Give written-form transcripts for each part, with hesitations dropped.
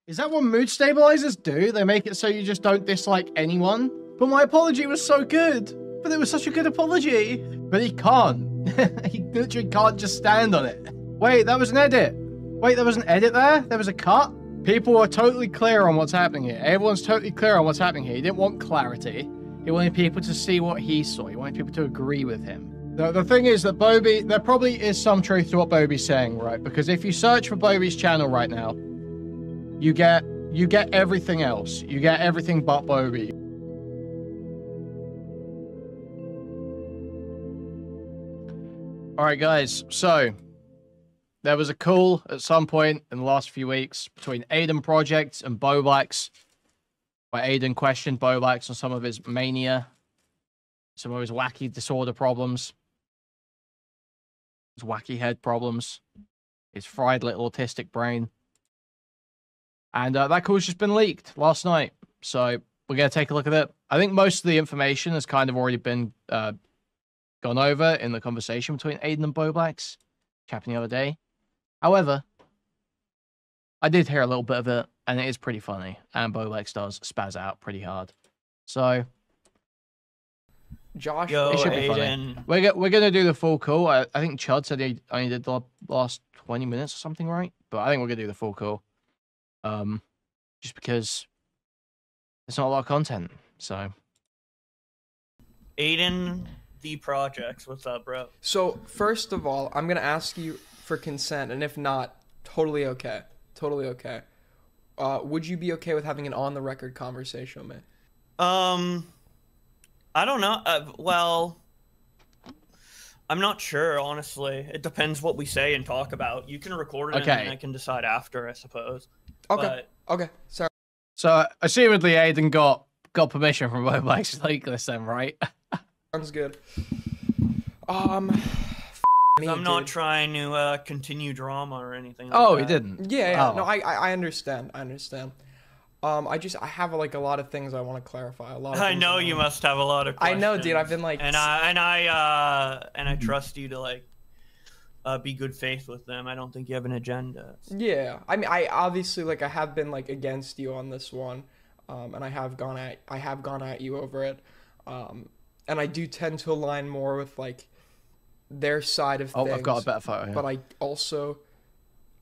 Is that what mood stabilizers do? They make it so you just don't dislike anyone? But my apology was so good. But it was such a good apology. But he can't. He literally can't just stand on it. Wait, that was an edit. Wait, there was an edit there? There was a cut? People are totally clear on what's happening here. Everyone's totally clear on what's happening here. He didn't want clarity. He wanted people to see what he saw. He wanted people to agree with him. The thing is that Bobby, there probably is some truth to what Bobby's saying, right? Because if you search for Bobby's channel right now, you get everything else. You get everything but Bobby. All right, guys. So there was a call at some point in the last few weeks between AidenProjects and Bowblax, where Aiden questioned Bowblax on some of his mania, some of his wacky disorder problems, his wacky head problems, his fried little autistic brain. And that call's just been leaked last night. So we're going to take a look at it. I think most of the information has kind of already been gone over in the conversation between Aiden and Bowblax, which happened the other day. However, I did hear a little bit of it, and it is pretty funny. And Bowblax does spaz out pretty hard. So, Josh, it should be funny. We're going to do the full call. I think Chud said he only did the last 20 minutes or something, right? But I think we're going to do the full call. Just because there's not a lot of content, so. AidenProjects, what's up, bro? So, first of all, I'm going to ask you for consent, and if not, totally okay. Totally okay. Would you be okay with having an on-the-record conversation with me? I don't know. Well, I'm not sure, honestly. It depends what we say and talk about. You can record it, and then I can decide after, I suppose. Okay. Okay. Sorry. So, assumedly, Aiden got permission from Bowblax to leak this then, right? Sounds good. I'm not trying to continue drama or anything like that. He didn't? Yeah. Oh. No, I understand. I understand. I have like a lot of things I want to clarify. I know you must have a lot of questions. I know, dude. I've been like, and I trust you to like be good faith with them. I don't think you have an agenda. So. Yeah, I mean, I obviously like I have been like against you on this one, and I have gone at you over it, and I do tend to align more with like their side of things. I've got a better photo here. But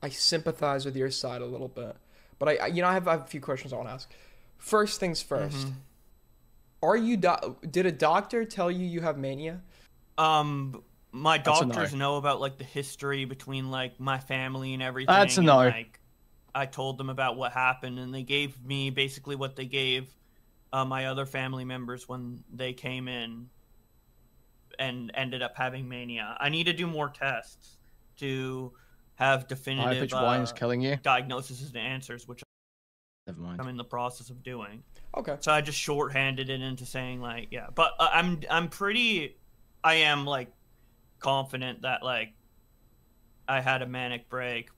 I sympathize with your side a little bit. But I have a few questions I want to ask. First things first. Are you did a doctor tell you have mania? My doctors know about like the history between like my family and everything. That's a no. Like, I told them about what happened, and they gave me basically what they gave my other family members when they came in and ended up having mania. I need to do more tests to have definitive wine is killing you. diagnoses and answers, which Never mind. I'm in the process of doing. Okay. So I just shorthanded it into saying like, yeah, but I am like confident that like I had a manic break.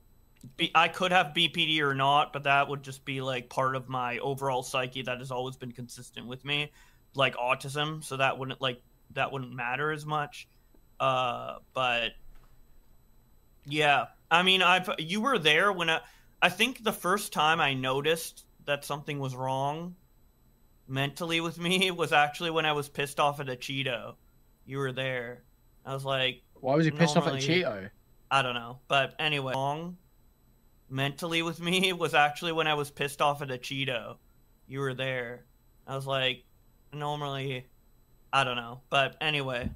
I could have BPD or not, but that would just be like part of my overall psyche that has always been consistent with me, like autism. So that wouldn't matter as much. But yeah, I mean, you were there when I think the first time I noticed that something was wrong mentally with me was actually when I was pissed off at a Cheeto. You were there. I was like, why was he pissed off at a Cheeto? I don't know. But anyway, wrong mentally with me was actually when I was pissed off at a Cheeto. You were there. I was like, normally, I don't know. But anyway,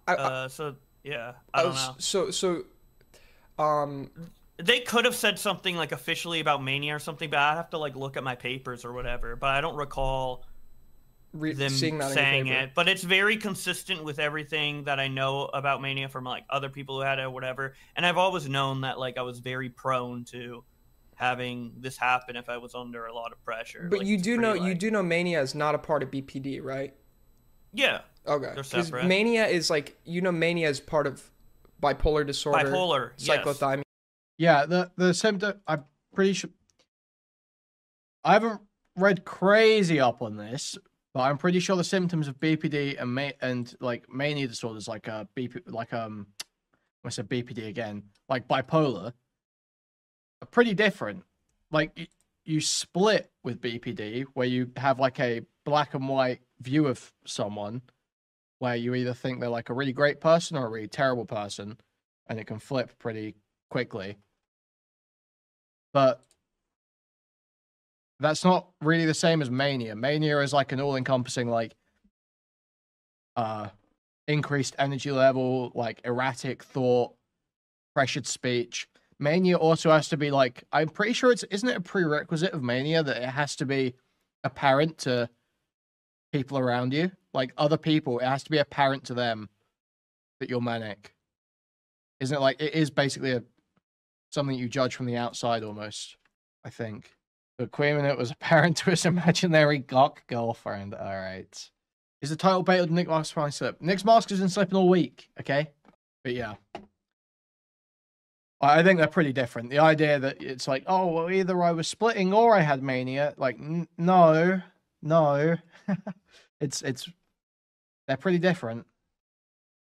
so yeah, I don't know. So, they could have said something like officially about mania or something, but I'd have to like look at my papers or whatever. But I don't recall them saying it. But it's very consistent with everything that I know about mania from like other people who had it or whatever. And I've always known that like I was very prone to having this happen if I was under a lot of pressure. But like, you do know mania is not a part of BPD, right? Yeah. Okay. They're separate. Mania is like, mania is part of bipolar disorder. Bipolar, cyclothymia. Yeah, the symptom, I'm pretty sure, I haven't read crazy up on this, but I'm pretty sure the symptoms of BPD and like mania disorders, like I said BPD again, like bipolar, are pretty different. Like you split with BPD, where you have like a black and white view of someone, where you either think they're like a really great person or a really terrible person, and it can flip pretty quickly. But that's not really the same as mania. Mania is like an all-encompassing, like, increased energy level, like erratic thought, pressured speech. Mania also has to be like, I'm pretty sure isn't it a prerequisite of mania that it has to be apparent to people around you? Like other people, it has to be apparent to them that you're manic. Isn't it like, it is basically something you judge from the outside almost, I think. But Kuihman, it was apparent to his imaginary gawk girlfriend. All right. Is the title bait of Nick Mask's finally slip? Nick's Mask has been slipping all week, okay? But yeah. I think they're pretty different. The idea that it's like, oh, well, either I was splitting or I had mania. Like, no. it's they're pretty different.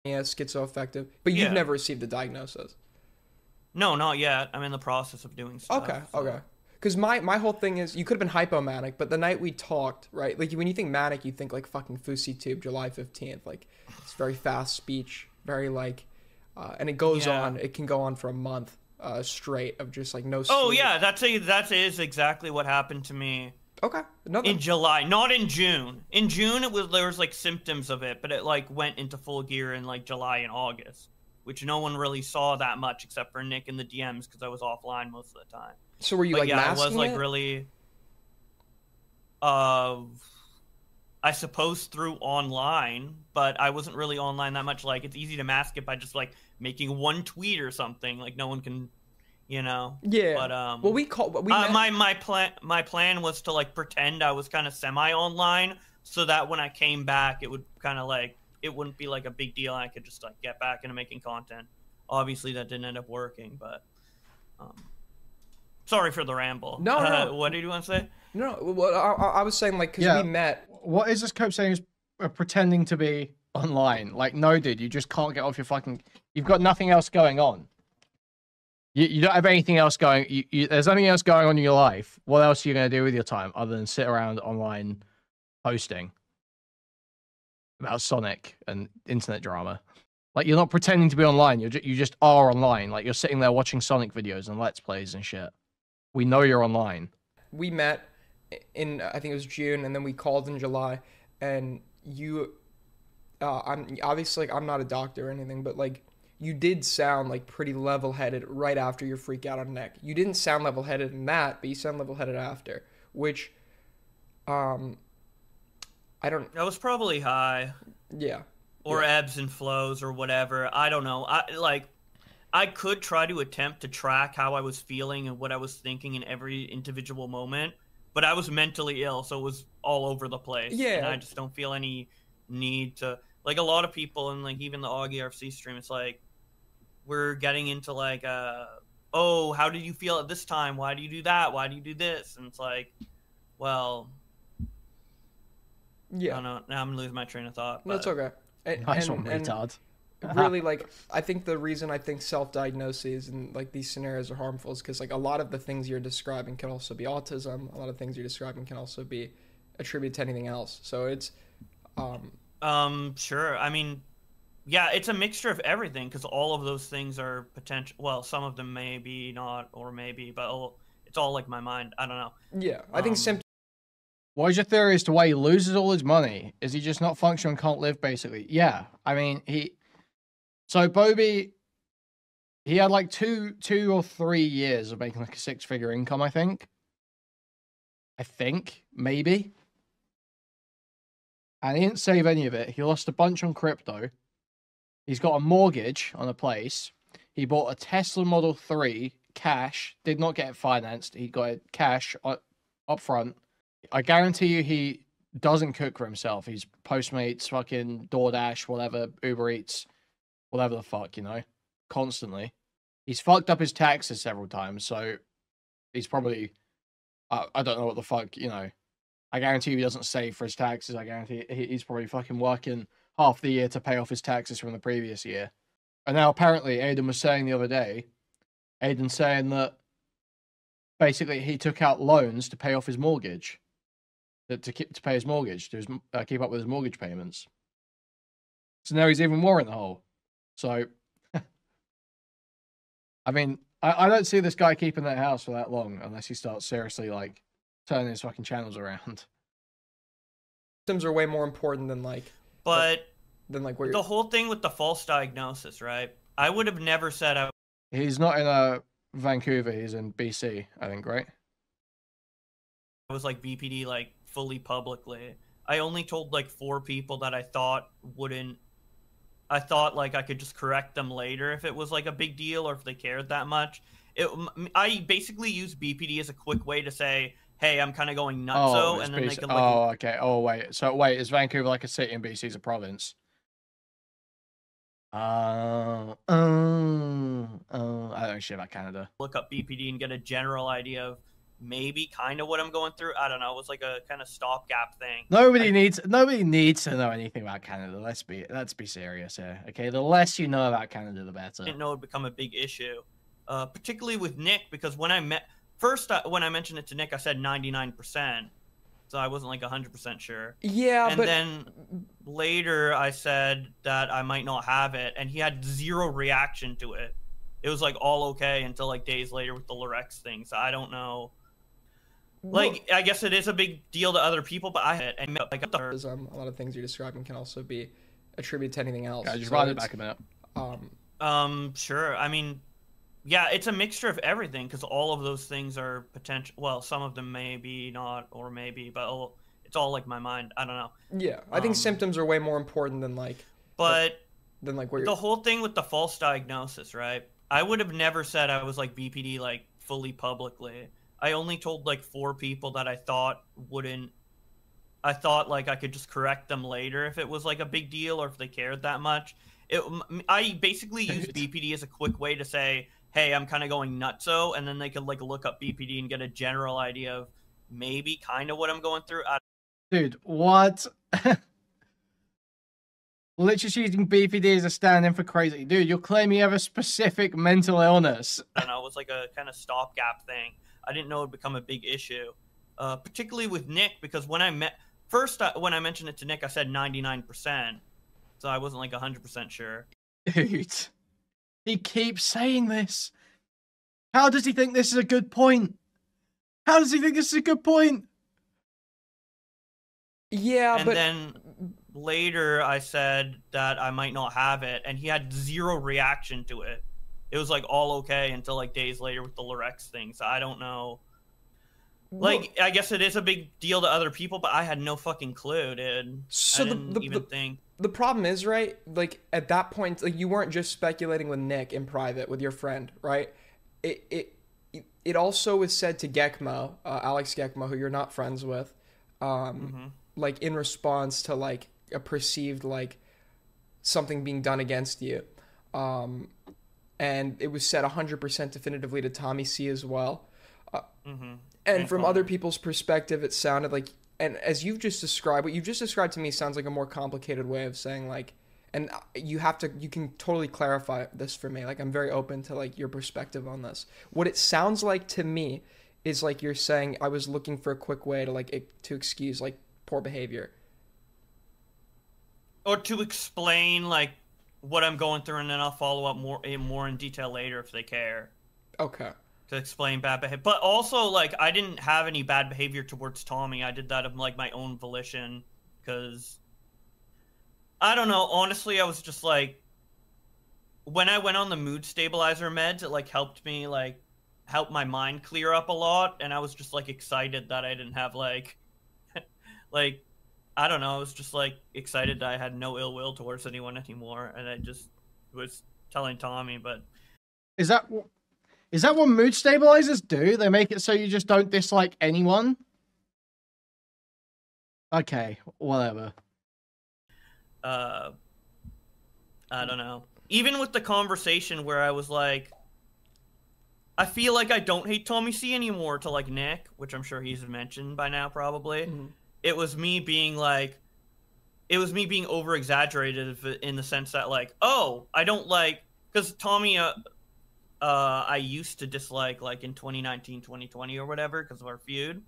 Yeah, schizoaffective. But you've never received a diagnosis. No, not yet. I'm in the process of doing stuff. Okay. Because my whole thing is, you could have been hypomanic, but the night we talked, right? Like, when you think manic, you think, like, fucking Fousey Tube, July 15th. Like, it's very fast speech, very, like, and it goes on. It can go on for a month straight of just, like, no sleep. Oh, yeah, that is exactly what happened to me. Okay. In July, not in June. In June, there was, like, symptoms of it, but it, like, went into full gear in, like, July and August, which no one really saw that much except for Nick in the DMs because I was offline most of the time. So were you like masking I was like it? really, I suppose through online, but I wasn't really online that much. Like, it's easy to mask it by just like making one tweet or something. Like, no one can, you know. Yeah. But well, my plan was to like pretend I was kind of semi-online, so that when I came back, it would kind of like, it wouldn't be like a big deal. I could just like get back into making content. Obviously, that didn't end up working, but. Sorry for the ramble. No. What did you want to say? No, well, I was saying, like, because we met. What is this Cope saying is pretending to be online? Like, no, dude, you just can't get off your fucking... You've got nothing else going on. You don't have anything else going... There's nothing else going on in your life. What else are you going to do with your time other than sit around online posting about Sonic and internet drama? Like, you're not pretending to be online. You just are online. Like, you're sitting there watching Sonic videos and Let's Plays and shit. We know you're online. We met in, I think it was June, and then we called in July, and you, I'm obviously, like, I'm not a doctor or anything, but, like, you did sound, like, pretty level-headed right after your freak out on Nick. You didn't sound level-headed in that, but you sound level-headed after, which, I don't... That was probably high. Yeah. Or ebbs and flows or whatever. I don't know. I could try to attempt to track how I was feeling and what I was thinking in every individual moment, but I was mentally ill, so it was all over the place. Yeah. And I just don't feel any need to... Like, a lot of people, and, like, even the Augie RFC stream, it's like, we're getting into, like, oh, how did you feel at this time? Why do you do that? Why do you do this? And it's like, well... Yeah. I don't know. Now I'm losing my train of thought. No, it's okay. Nice one, retard. Really, like, I think the reason I think self-diagnoses and, like, these scenarios are harmful is because, like, a lot of the things you're describing can also be autism. A lot of things you're describing can also be attributed to anything else. So it's, Sure. I mean, yeah, it's a mixture of everything because all of those things are potential. Well, some of them maybe not, or maybe, but it's all, like, my mind. I don't know. Yeah, I think symptoms. What is your theory as to why he loses all his money? Is he just not functional and can't live, basically? Yeah, I mean, So Bobby, he had like two or 3 years of making like a 6-figure income, I think. Maybe. And he didn't save any of it. He lost a bunch on crypto. He's got a mortgage on a place. He bought a Tesla Model 3 cash, did not get it financed. He got it cash up front. I guarantee you he doesn't cook for himself. He's Postmates, fucking DoorDash, whatever, Uber Eats. Whatever the fuck, you know, constantly. He's fucked up his taxes several times, so he's probably, I don't know what the fuck, you know. I guarantee he doesn't save for his taxes. I guarantee he's probably fucking working half the year to pay off his taxes from the previous year. And now apparently Aiden was saying the other day, Aiden's saying that basically he took out loans to pay off his mortgage, to pay his mortgage, keep up with his mortgage payments. So now he's even more in the hole. So, I mean, I don't see this guy keeping that house for that long unless he starts seriously like turning his fucking channels around. Symptoms are way more important than like. But where the whole thing with the false diagnosis, right? I would have never said He's not in Vancouver. He's in BC, I think, right? I was like BPD like fully publicly. I only told like 4 people that I thought wouldn't. I thought like I could just correct them later if it was like a big deal or if they cared that much. I basically used BPD as a quick way to say, hey, I'm kind of going nutso, and then they could like. Oh, okay. Oh, wait. So wait, is Vancouver like a city and BC's a province? I don't know shit about Canada. Look up BPD and get a general idea of maybe kind of what I'm going through. I don't know. It was like a kind of stopgap thing. Nobody needs to know anything about Canada. Let's be serious here. Okay, the less you know about Canada, the better. I didn't know it would become a big issue, particularly with Nick, because when I when I mentioned it to Nick, I said 99%. So I wasn't like 100% sure. Yeah, and then later I said that I might not have it, and he had zero reaction to it. It was like all okay until like days later with the Lorex thing. So I don't know. Like, I guess it is a big deal to other people, but I had it. And like a lot of things you're describing can also be attributed to anything else. Yeah, just run it back a minute. Sure. I mean, yeah, it's a mixture of everything because all of those things are potential. Well, some of them maybe not, or maybe, but it's all like my mind. I don't know. Yeah, I think symptoms are way more important than like. But where the whole thing with the false diagnosis, right? I would have never said I was like BPD like fully publicly. I only told like 4 people that I thought wouldn't. I thought like I could just correct them later if it was like a big deal or if they cared that much. I basically used BPD as a quick way to say, hey, I'm kind of going nutso, and then they could like look up BPD and get a general idea of maybe kind of what I'm going through. Dude, what? Literally using BPD as a stand-in for crazy. Dude, you're claiming you have a specific mental illness. I don't know, it was like a kind of stopgap thing. I didn't know it would become a big issue, particularly with Nick, because when I when I mentioned it to Nick, I said 99%, so I wasn't like 100% sure. Dude, he keeps saying this. How does he think this is a good point? How does he think this is a good point? Yeah, and then later I said that I might not have it, and he had zero reaction to it. It was like all okay until like days later with the Lorex thing. So I don't know. Like, I guess it is a big deal to other people, but I had no fucking clue, dude. So I didn't even think. The problem is, right? Like at that point, like you weren't just speculating with Nick in private with your friend, right? It also was said to Gekmo, Alex Gekmo, who you're not friends with, like in response to like a perceived like something being done against you. And it was said 100% definitively to Tommy C as well. And from other people's perspective, it sounded like, and as you've just described, what you've just described to me sounds like a more complicated way of saying like, and you can totally clarify this for me. Like, I'm very open to like your perspective on this. What it sounds like to me is like you're saying I was looking for a quick way to like to excuse like poor behavior. Or to explain like what I'm going through, and then I'll follow up more in detail later if they care. Okay. To explain bad behavior, but also like I didn't have any bad behavior towards Tommy. I did that of like my own volition, because I don't know. Honestly, I was just like, when I went on the mood stabilizer meds, it like helped me like help my mind clear up a lot, and I was just like excited that I didn't have like like I don't know. I was just like excited that I had no ill will towards anyone anymore, and I just was telling Tommy. But is that what mood stabilizers do? They make it so you just don't dislike anyone? Okay, whatever. I don't know. Even with the conversation where I was like, I feel like I don't hate Tommy C anymore, to like Nick, which I'm sure he's mentioned by now probably. It was me being like, it was me being over exaggerated in the sense that like, oh, I don't like, because Tommy, I used to dislike, like in 2019, 2020 or whatever, because of our feud.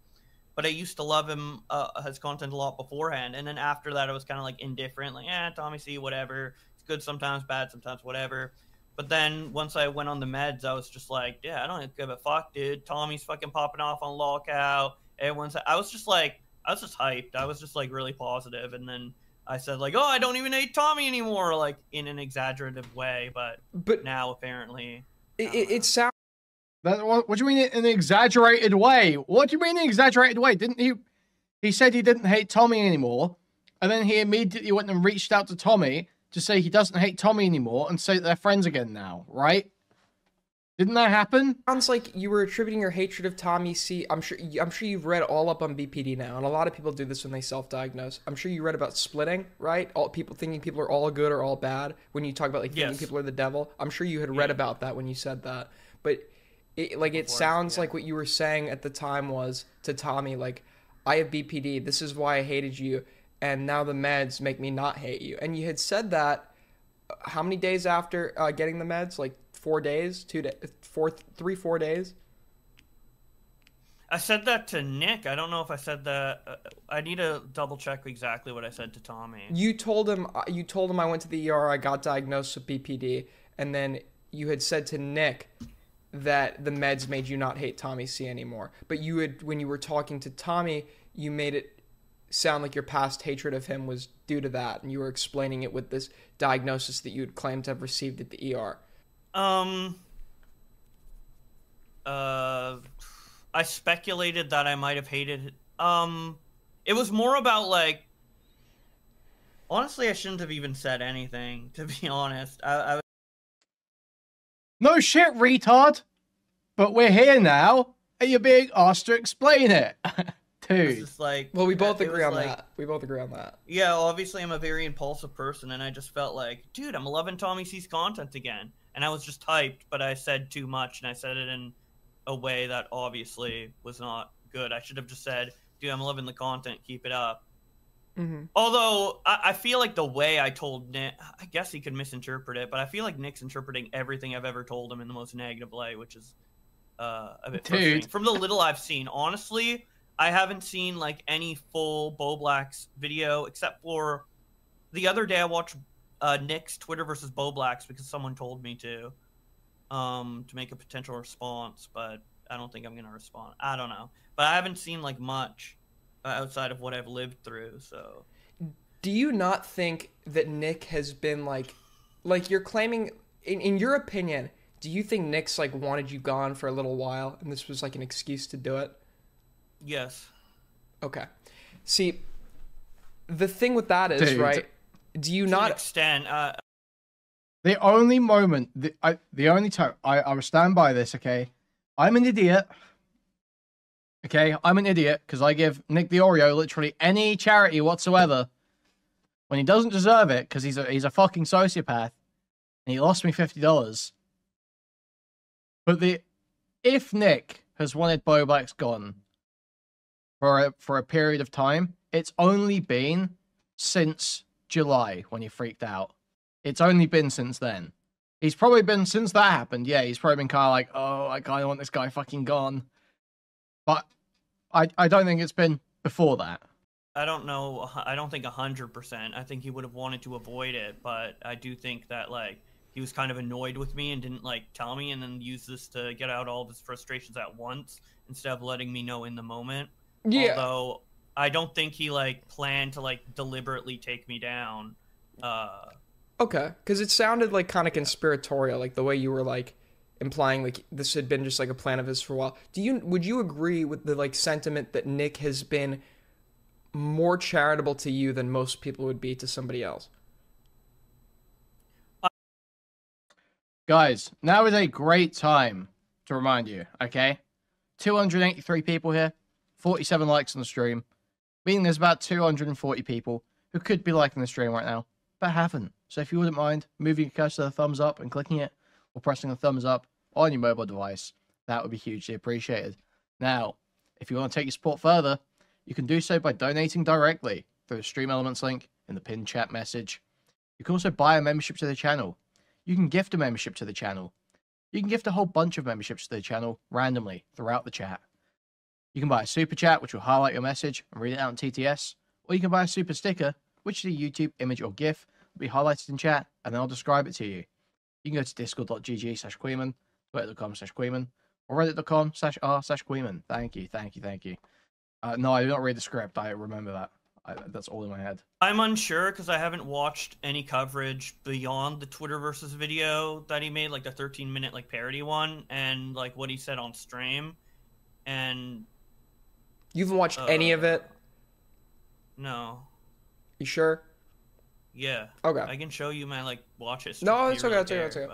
But I used to love him, his content a lot beforehand. And then after that, I was kind of like indifferent, like, Tommy C, whatever. It's good sometimes, bad sometimes, whatever. But then once I went on the meds, I was just like, yeah, I don't give a fuck, dude. Tommy's fucking popping off on Lockout. I was just hyped. I was just like really positive. And then I said like, oh, I don't even hate Tommy anymore, like in an exaggerative way. But now apparently it sounds. What do you mean in an exaggerated way? What do you mean in an exaggerated way? Didn't he? He said he didn't hate Tommy anymore, and then he immediately went and reached out to Tommy to say he doesn't hate Tommy anymore and say that they're friends again now, right? Didn't that happen? Sounds like you were attributing your hatred of Tommy C. I'm sure you've read all up on BPD now, and a lot of people do this when they self-diagnose. I'm sure you read about splitting, right? All people thinking people are all good or all bad. When you talk about like thinking people are the devil, I'm sure you had read about that when you said that. But it sounds like what you were saying at the time was to Tommy, like, I have BPD. This is why I hated you, and now the meds make me not hate you. And you had said that how many days after getting the meds? Like 4 days, 4 days. I said that to Nick. I don't know if I said that. I need to double check exactly what I said to Tommy. You told him I went to the ER. I got diagnosed with BPD, and then you had said to Nick that the meds made you not hate Tommy C anymore. But you had, when you were talking to Tommy, you made it sound like your past hatred of him was due to that, and you were explaining it with this diagnosis that you had claimed to have received at the ER. I speculated that I might have hated. It was more about like. Honestly, I shouldn't have even said anything. To be honest, I No shit, retard. But we're here now, and you're being asked to explain it, dude. just like. Well, we both agree on that. We both agree on that. Yeah, obviously, I'm a very impulsive person, and I just felt like, dude, I'm loving Tommy C's content again, and I was just hyped, but I said too much, and I said it in a way that obviously was not good. I should have just said, dude, I'm loving the content, keep it up. Mm-hmm. Although I feel like the way I told Nick, I guess he could misinterpret it, but I feel like Nick's interpreting everything I've ever told him in the most negative light, which is a bit frustrating. From the little I've seen, honestly, I haven't seen like any full Bowblax video except for the other day I watched Nick's Twitter versus Bowblax because someone told me to make a potential response, but I don't think I'm gonna respond. I don't know, but I haven't seen like much outside of what I've lived through. So, do you not think that Nick has been like you're claiming in your opinion? Do you think Nick's like wanted you gone for a little while, and this was like an excuse to do it? Yes. Okay. See, the thing with that is, right? Do you not extend? The only moment, the only time I will stand by this. Okay, I'm an idiot. Okay, I'm an idiot because I give Nick the Oreo literally any charity whatsoever when he doesn't deserve it because he's a fucking sociopath and he lost me $50. But if Nick has wanted Bowblax gone for a period of time, it's only been since July when he freaked out. It's only been since then. He's probably been since that happened. Yeah, he's probably been kind of like, oh, I kind of want this guy fucking gone. But I don't think it's been before that. I don't know. I don't think 100%. I think he would have wanted to avoid it, but I do think that like he was kind of annoyed with me and didn't like tell me, and then use this to get out all of his frustrations at once instead of letting me know in the moment. Yeah. Although I don't think he like planned to like deliberately take me down. Okay, because it sounded like kind of conspiratorial, like the way you were like implying like this had been just like a plan of his for a while. Would you agree with the like sentiment that Nick has been more charitable to you than most people would be to somebody else? Guys, now is a great time to remind you, okay? 283 people here, 47 likes on the stream, meaning there's about 240 people who could be liking the stream right now, but haven't. So if you wouldn't mind moving your cursor to the thumbs up and clicking it, or pressing the thumbs up on your mobile device, that would be hugely appreciated. Now, if you want to take your support further, you can do so by donating directly through the Stream Elements link in the pinned chat message. You can also buy a membership to the channel. You can gift a membership to the channel. You can gift a whole bunch of memberships to the channel randomly throughout the chat. You can buy a super chat, which will highlight your message and read it out in TTS, or you can buy a super sticker, which is a YouTube image or GIF, will be highlighted in chat, and then I'll describe it to you. You can go to discord.gg/Kuihman, twitter.com/Kuihman, or reddit.com/r/Kuihman. Thank you. No, I did not read the script. I remember that. That's all in my head. I'm unsure because I haven't watched any coverage beyond the Twitter versus video that he made, like the 13-minute like parody one, and like what he said on stream. And you haven't watched any of it? No. You sure? Yeah. Okay. I can show you my like watch history. No, it's okay. It's okay.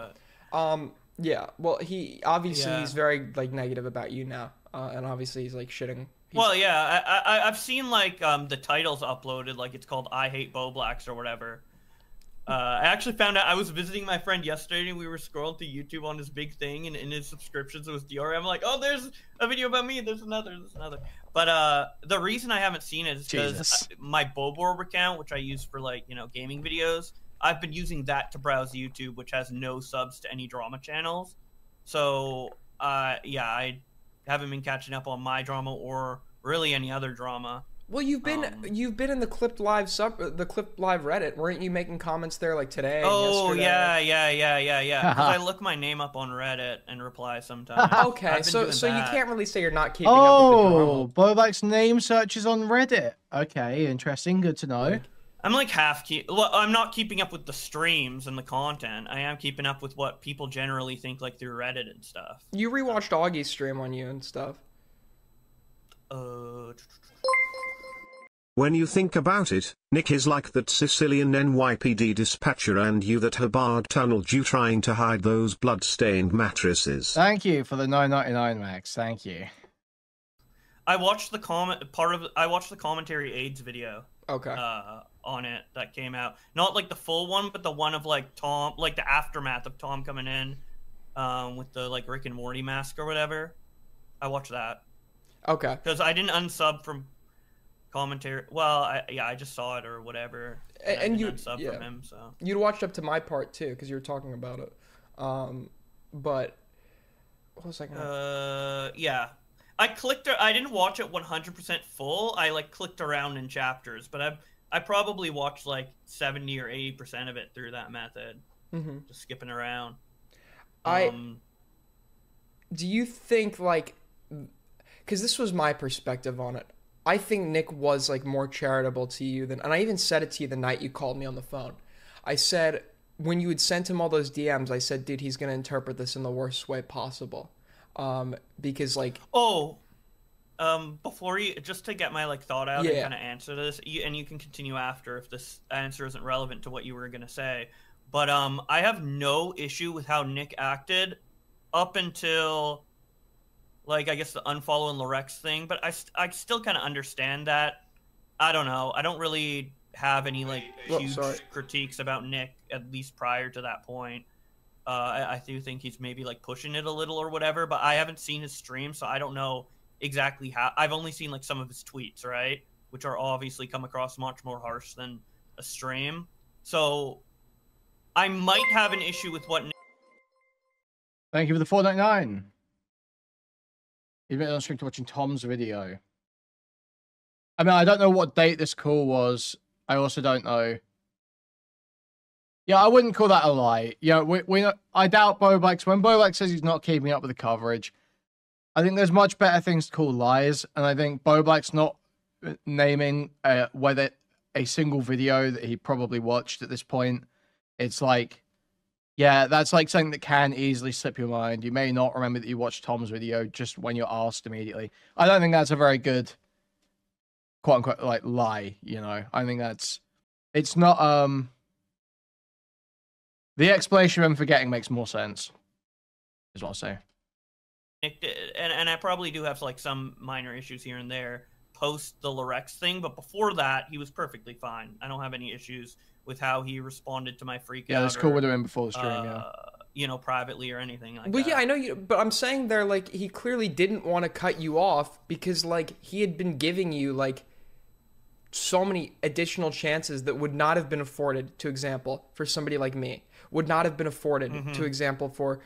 But... yeah. Well, he obviously he's very like negative about you now, and obviously he's like shitting. Well, yeah, I've seen like the titles uploaded, like it's called "I Hate Bowblax" or whatever. I actually found out I was visiting my friend yesterday, and we were scrolling through YouTube on this big thing, and in his subscriptions it was Dior. I'm like, oh, there's a video about me. There's another. But the reason I haven't seen it is because my Bowblax account, which I use for like gaming videos, I've been using that to browse YouTube, which has no subs to any drama channels. So yeah, I haven't been catching up on my drama or really any other drama. Well, you've been in the Clipped Live Reddit, weren't you making comments there like today? Oh, and yesterday? yeah. Because I look my name up on Reddit and reply sometimes. Okay, so you can't really say you're not keeping up with the drama. Bowblax name searches on Reddit. Okay, interesting. Good to know. I'm like well, I'm not keeping up with the streams and the content. I am keeping up with what people generally think, like through Reddit and stuff. You rewatched Augie's stream on you and stuff. When you think about it, Nick is like that Sicilian NYPD dispatcher and you that Hubbard tunneled you trying to hide those blood-stained mattresses. Thank you for the $9.99, Max. Thank you. I watched the commentary AIDS video. Okay. On it that came out, not like the full one, but the one of like Tom, like the aftermath of Tom coming in, with the like Rick and Morty mask or whatever. I watched that. Okay. Because I didn't unsub from commentary. Well, I just saw it or whatever. And you unsub from him, so you'd watched up to my part too, because you were talking about it. But what was I gonna? Yeah. I didn't watch it 100% full. I like clicked around in chapters, but I probably watched like 70 or 80% of it through that method. Just skipping around. Do you think like, because this was my perspective on it, I think Nick was like more charitable to you than, and I even said it to you the night you called me on the phone. I said, when you had sent him all those DMs, I said, dude, he's going to interpret this in the worst way possible. Because like, before you, just to get my like thought out and kind of answer this, and you can continue after if this answer isn't relevant to what you were gonna say. But I have no issue with how Nick acted up until like I guess the unfollow and Lorex thing. But I still kind of understand that. I don't know. I don't really have any like huge critiques about Nick, at least prior to that point. I do think he's maybe like pushing it a little or whatever, but I haven't seen his stream, so I don't know exactly how. I've only seen like some of his tweets, right, which are obviously come across much more harsh than a stream. So I might have an issue with what. Thank you for the $4.99. You've been on stream to watching Tom's video. I mean, I don't know what date this call was. I also don't know. Yeah, I wouldn't call that a lie. Yeah, I doubt Bowblax. When Bowblax says he's not keeping up with the coverage, I think there's much better things to call lies. And I think Bowblax not naming whether a single video that he probably watched at this point, it's like, yeah, that's like something that can easily slip your mind. You may not remember that you watched Tom's video just when you're asked immediately. I don't think that's a very good, quote unquote, like lie. I think it's not. The explanation of him forgetting makes more sense, is what I'll say. And I probably do have like some minor issues here and there post the Lorex thing, but before that, he was perfectly fine. I don't have any issues with how he responded to my freak out. Yeah, that's cool with him before the stream, privately or anything like that. Well, yeah, I know you, but I'm saying there, like, he clearly didn't want to cut you off because, like, he had been giving you, like, so many additional chances that would not have been afforded, to example, for somebody like me. Would not have been afforded, to example, for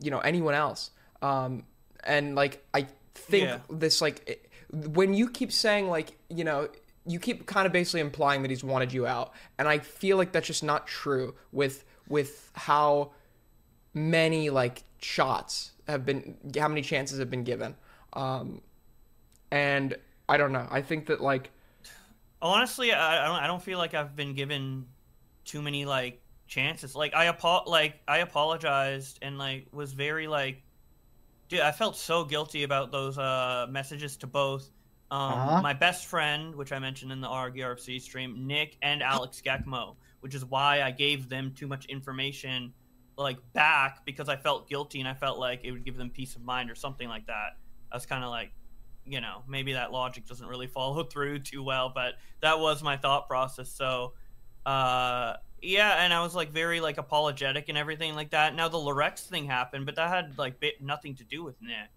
you know, anyone else. And like I think this like when you keep saying like, you know, you keep kind of basically implying that he's wanted you out, and I feel like that's just not true with how many like shots have been, how many chances have been given. And I don't know. I think that like honestly, I don't feel like I've been given too many like chances. Like I apologized and like was very like, dude, I felt so guilty about those messages to both my best friend, which I mentioned in the RGRFC stream, Nick, and Alex Gekmo, which is why I gave them too much information like back, because I felt guilty and I felt like it would give them peace of mind or something like that. I was kind of like, you know, maybe that logic doesn't really follow through too well, but that was my thought process. So yeah, and I was like very like apologetic and everything like that. Now the Lorex thing happened, but that had like nothing to do with Nick,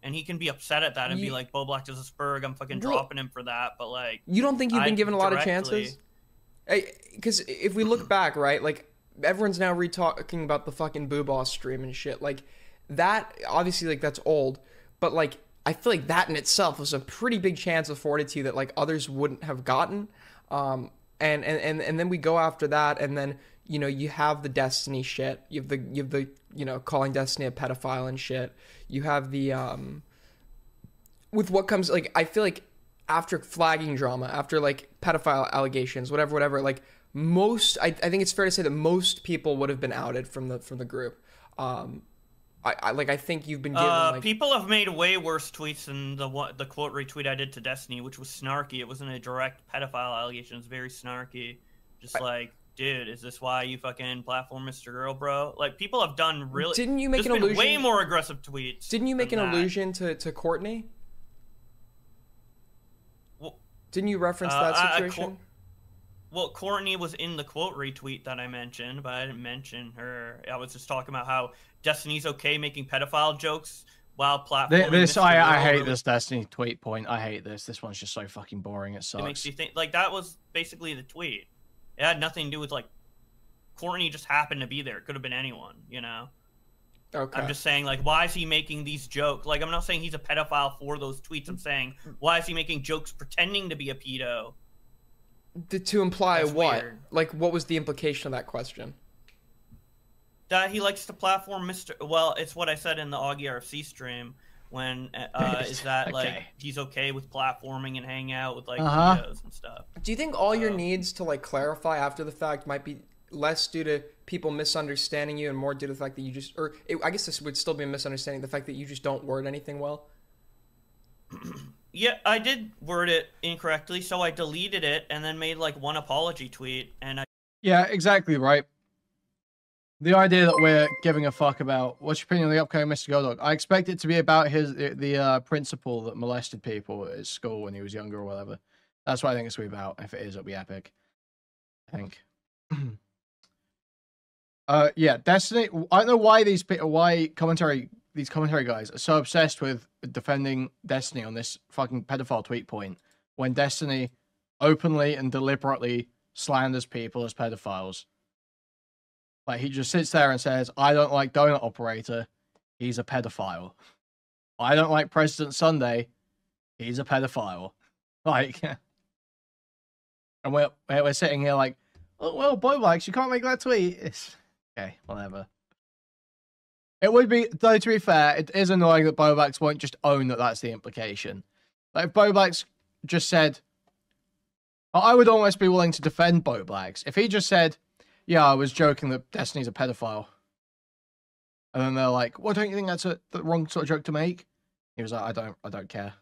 and he can be upset at that and be like, Bowblax is a spurg, I'm fucking dropping him for that. But like, you don't think you've been given a lot of chances? Because if we look back, right, like everyone's now talking about the fucking Boo Boss stream and shit. Like that, obviously, like that's old, but like I feel like that in itself was a pretty big chance afforded to you that like others wouldn't have gotten. And then we go after that, and then you know you have the Destiny shit. You have the you know, calling Destiny a pedophile and shit. You have the with what comes, like I feel like after flagging drama, after like pedophile allegations, whatever, like most I think it's fair to say that most people would have been outed from the group. I think you've been given like... people have made way worse tweets than the quote retweet I did to Destiny, which was snarky. It wasn't a direct pedophile allegation. It was very snarky. Just like, dude, is this why you fucking platform Mr. Girl, bro? Like, people have done really... Didn't you make an allusion... way more aggressive tweets. Didn't you make an allusion to Courtney? Well, didn't you reference that situation? Well, Courtney was in the quote retweet that I mentioned, but I didn't mention her. I was just talking about how Destiny's okay making pedophile jokes while platforming. I hate this Destiny tweet point. I hate this. This one's just so fucking boring. It sucks. It makes you think, like, that was basically the tweet. It had nothing to do with, like, Courtney just happened to be there. It could have been anyone, you know? Okay. I'm just saying, like, why is he making these jokes? Like, I'm not saying he's a pedophile for those tweets. I'm saying, why is he making jokes pretending to be a pedo? To imply That's what? weird. Like, what was the implication of that question? That he likes to platform Mr. Well, it's what I said in the Augie RFC stream when is that okay. like he's okay with platforming and hang out with like videos and stuff. Do you think all your needs to like clarify after the fact might be less due to people misunderstanding you and more due to the fact that you just, I guess this would still be a misunderstanding, the fact that you just don't word anything well? Yeah, I did word it incorrectly, so I deleted it and then made like one apology tweet. And yeah, exactly right. The idea that we're giving a fuck about what's your opinion on the upcoming Mr. Godog? I expect it to be about the principal that molested people at his school when he was younger or whatever. That's what I think it's going to be about. If it is, it'll be epic. I think. Yeah, Destiny. I don't know why these commentary guys are so obsessed with defending Destiny on this fucking pedophile tweet point when Destiny openly and deliberately slanders people as pedophiles. Like, he just sits there and says, I don't like Donut Operator, he's a pedophile. I don't like President Sunday, he's a pedophile. Like, and we're sitting here like, oh, well, Bowblax, you can't make that tweet. It's okay, whatever. It would be, though, to be fair, it is annoying that Bowblax won't just own that that's the implication. Like, if Bowblax just said, I would almost be willing to defend Bowblax. If he just said, yeah, I was joking that Destiny's a pedophile. And then they're like, well, don't you think that's the wrong sort of joke to make? He was like, I don't care.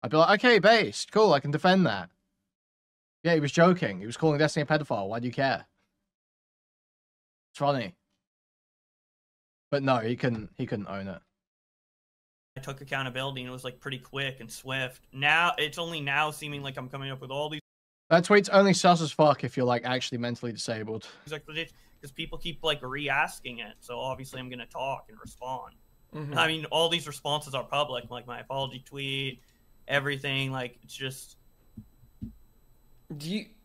I'd be like, okay, based. Cool, I can defend that. Yeah, he was joking. He was calling Destiny a pedophile. Why do you care? It's funny. But no, he couldn't own it. I took accountability and it was like pretty quick and swift. Now, it's only now seeming like I'm coming up with all these... That tweet's only sus as fuck if you're like actually mentally disabled. Because people keep like re-asking it, so obviously I'm gonna talk and respond. Mm-hmm. I mean, all these responses are public, like my apology tweet, everything. Like, it's just,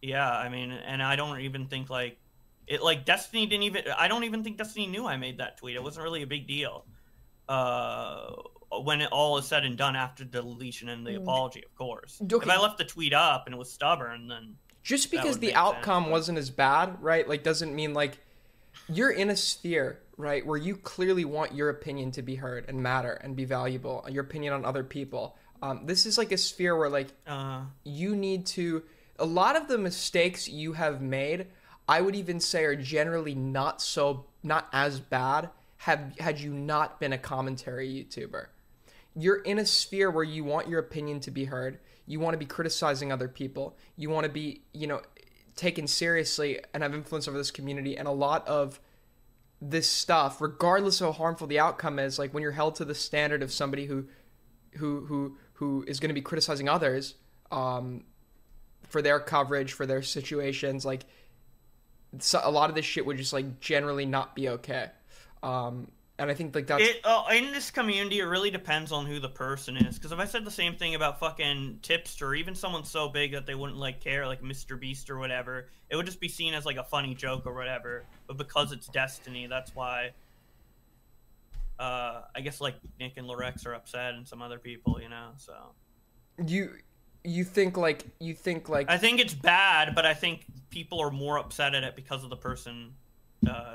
yeah. I mean, and I don't even think like It like Destiny didn't even. I don't even think Destiny knew I made that tweet. It wasn't really a big deal. When it all is said and done after the deletion and the apology, of course. Okay. If I left the tweet up and it was stubborn, then just because the outcome wasn't as bad, right? Like, doesn't mean like you're in a sphere, right, where you clearly want your opinion to be heard and matter and be valuable, your opinion on other people. This is like a sphere where like you need to. A lot of the mistakes you have made, I would even say, are generally not as bad had you not been a commentary YouTuber. You're in a sphere where you want your opinion to be heard. You want to be criticizing other people. You want to be, taken seriously and have influence over this community. And a lot of this stuff, regardless of how harmful the outcome is, like when you're held to the standard of somebody who is going to be criticizing others for their coverage, for their situations, like a lot of this shit would just like generally not be okay. And I think like that's in this community, it really depends on who the person is. Because if I said the same thing about fucking Tipster, or even someone so big that they wouldn't like care, like Mr. Beast or whatever, it would just be seen as like a funny joke or whatever. But because it's Destiny, that's why. I guess like Nick and Lorex are upset, and some other people, So you think like I think it's bad, but I think people are more upset at it because of the person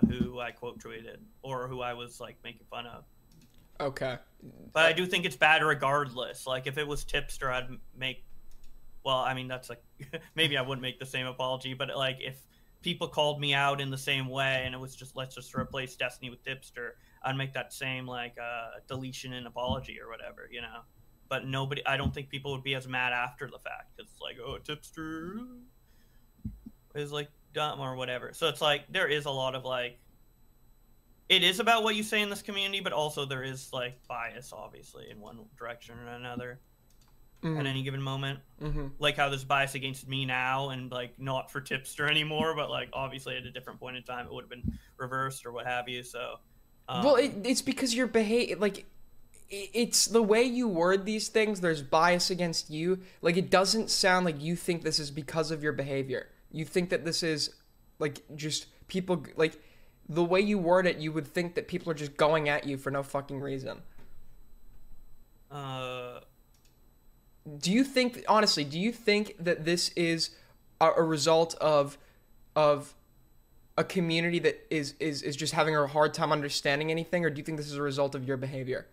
who I quote tweeted or who I was like making fun of. Okay. But I do think it's bad regardless. Like if it was Tipster, I'd make. Well, I mean that's like maybe I wouldn't make the same apology, but like if people called me out in the same way and it was just let's just replace Destiny with Tipster, I'd make that same like deletion and apology or whatever, But I don't think people would be as mad after the fact because it's like, oh, Tipster is like dumb or whatever. So it's like there is a lot of like, it is about what you say in this community, but also there is like bias, obviously, in one direction or another at any given moment. Like how there's bias against me now and like not for Tipster anymore, but like obviously at a different point in time it would have been reversed or what have you. So well, it's because your behavior, like, it's the way you word these things. There's bias against you. Like, it doesn't sound like you think this is because of your behavior. You think that this is, like, just people, like, the way you word it, you would think that people are just going at you for no fucking reason. Do you think, honestly, that this is a result of a community that is just having a hard time understanding anything, or do you think this is a result of your behavior?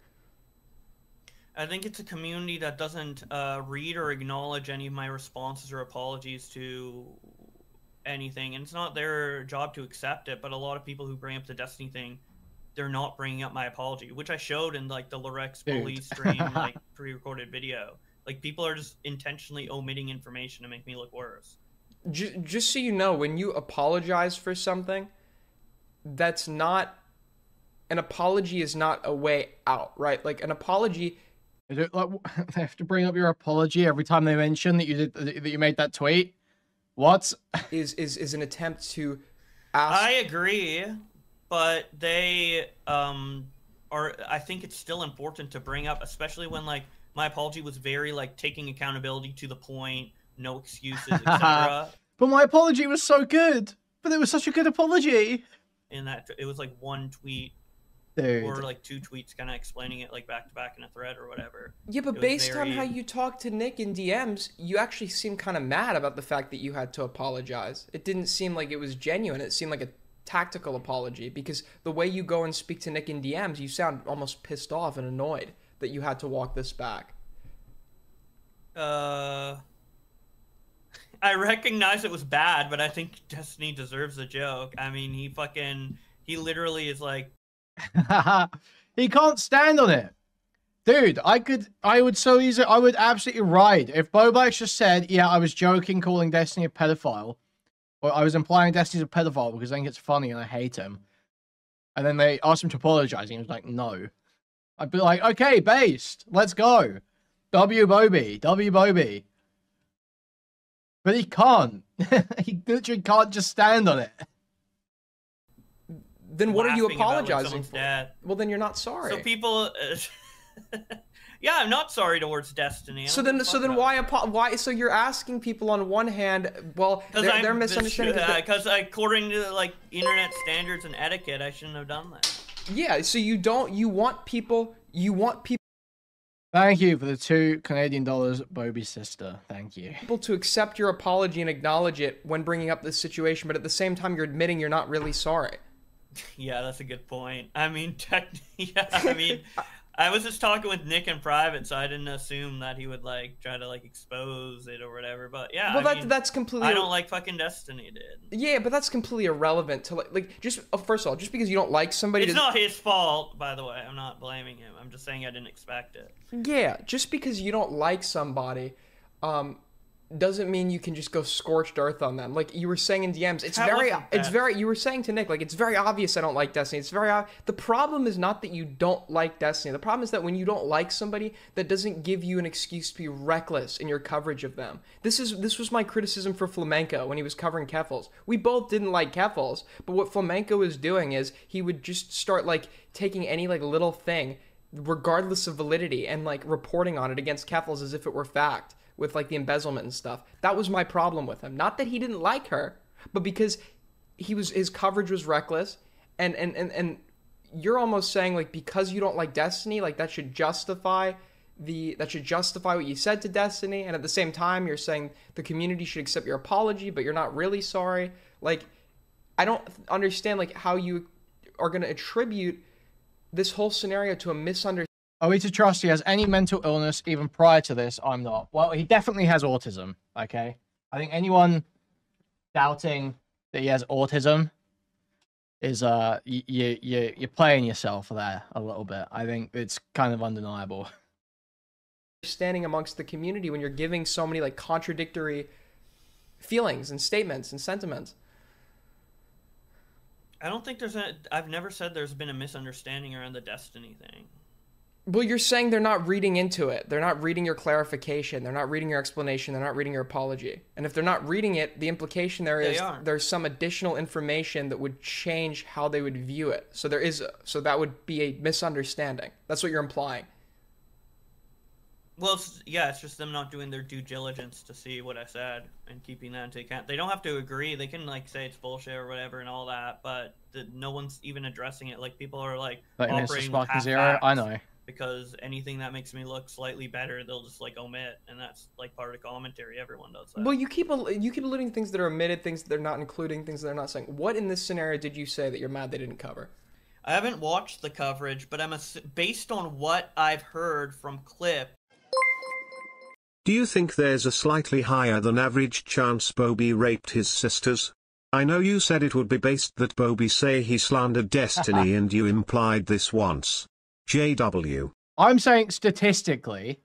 I think it's a community that doesn't read or acknowledge any of my responses or apologies to anything, and it's not their job to accept it, but a lot of people who bring up the Destiny thing, they're not bringing up my apology, which I showed in like the Lorex bully stream like pre-recorded video. Like people are just intentionally omitting information to make me look worse. Just so you know, when you apologize for something, that's not... An apology is not a way out, right? Like, an apology... They have to bring up your apology every time they mention that you made that tweet? What? Is an attempt to ask... I agree, but they are... I think it's still important to bring up, especially when, like, my apology was very, like, taking accountability to the point, no excuses, etc. But my apology was so good. But it was such a good apology. And that it was like one tweet, dude, or like two tweets, kind of explaining it like back to back in a thread or whatever. Yeah, but based on how you talk to Nick in DMs, you actually seem kind of mad about the fact that you had to apologize. It didn't seem like it was genuine. It seemed like a tactical apology, because the way you go and speak to Nick in DMs, you sound almost pissed off and annoyed that you had to walk this back. I recognize it was bad, but I think Destiny deserves a joke. I mean, he literally is like... He can't stand on it. Dude, I would absolutely ride. If Bowblax just said, yeah, I was joking calling Destiny a pedophile, or I was implying Destiny's a pedophile because I think it's funny and I hate him, and then they asked him to apologize, and he was like, no. I'd be like, okay, based, let's go. W Bobby. But he can't. He literally can't just stand on it. Then what are you apologizing for? Well, then you're not sorry. So people... Yeah, I'm not sorry towards Destiny. So then why? So you're asking people on one hand, well, they're misunderstanding. Because according to like internet standards and etiquette, I shouldn't have done that. Yeah. So you want people. Thank you for the $2 Bobby's sister. Thank you. People to accept your apology and acknowledge it when bringing up this situation, but at the same time, you're admitting you're not really sorry. Yeah, that's a good point. I mean, I was just talking with Nick in private, so I didn't assume that he would like try to like expose it or whatever. But yeah, well, that's completely. I don't like fucking Destiny, dude. Yeah, but that's completely irrelevant to like just first of all, just because you don't like somebody, it's not his fault, by the way. I'm not blaming him. I'm just saying I didn't expect it. Yeah, just because you don't like somebody, doesn't mean you can just go scorched earth on them. Like you were saying in DMs, you were saying to Nick, like, it's very obvious I don't like Destiny. It's very the problem is not that you don't like Destiny. The problem is that when you don't like somebody, that doesn't give you an excuse to be reckless in your coverage of them. This was my criticism for Flamenco when he was covering Keffals. We both didn't like Keffals, but what Flamenco was doing is he would just start like taking any like little thing, regardless of validity, and like reporting on it against Keffals as if it were fact, with like the embezzlement and stuff. That was my problem with him. Not that he didn't like her, but because his coverage was reckless, and you're almost saying like because you don't like Destiny, like that should justify what you said to Destiny, and at the same time you're saying the community should accept your apology, but you're not really sorry. Like I don't understand like how you are going to attribute this whole scenario to a misunderstanding. Are we to trust he has any mental illness even prior to this? I'm not. Well, he definitely has autism, okay? I think anyone doubting that he has autism is you're playing yourself there a little bit. I think it's kind of undeniable. Standing amongst the community when you're giving so many like contradictory feelings and statements and sentiments. I don't think I've never said there's been a misunderstanding around the Destiny thing. Well, you're saying they're not reading into it. They're not reading your clarification. They're not reading your explanation. They're not reading your apology. And if they're not reading it, the implication there is there's some additional information that would change how they would view it. So that would be a misunderstanding. That's what you're implying. Well, it's just them not doing their due diligence to see what I said and keeping that into account. They don't have to agree. They can like say it's bullshit or whatever and all that, but no one's even addressing it. Like people are like operating with half zero. I know. Because anything that makes me look slightly better, they'll just like omit, and that's like part of the commentary. Everyone does that. Well, you keep alluding things that are omitted, things that they're not including, things that they're not saying. What in this scenario did you say that you're mad they didn't cover? I haven't watched the coverage, but based on what I've heard from clip. Do you think there's a slightly higher than average chance Bobby raped his sisters? I know you said it would be based that Bobby say he slandered Destiny and you implied this once. JW. I'm saying statistically,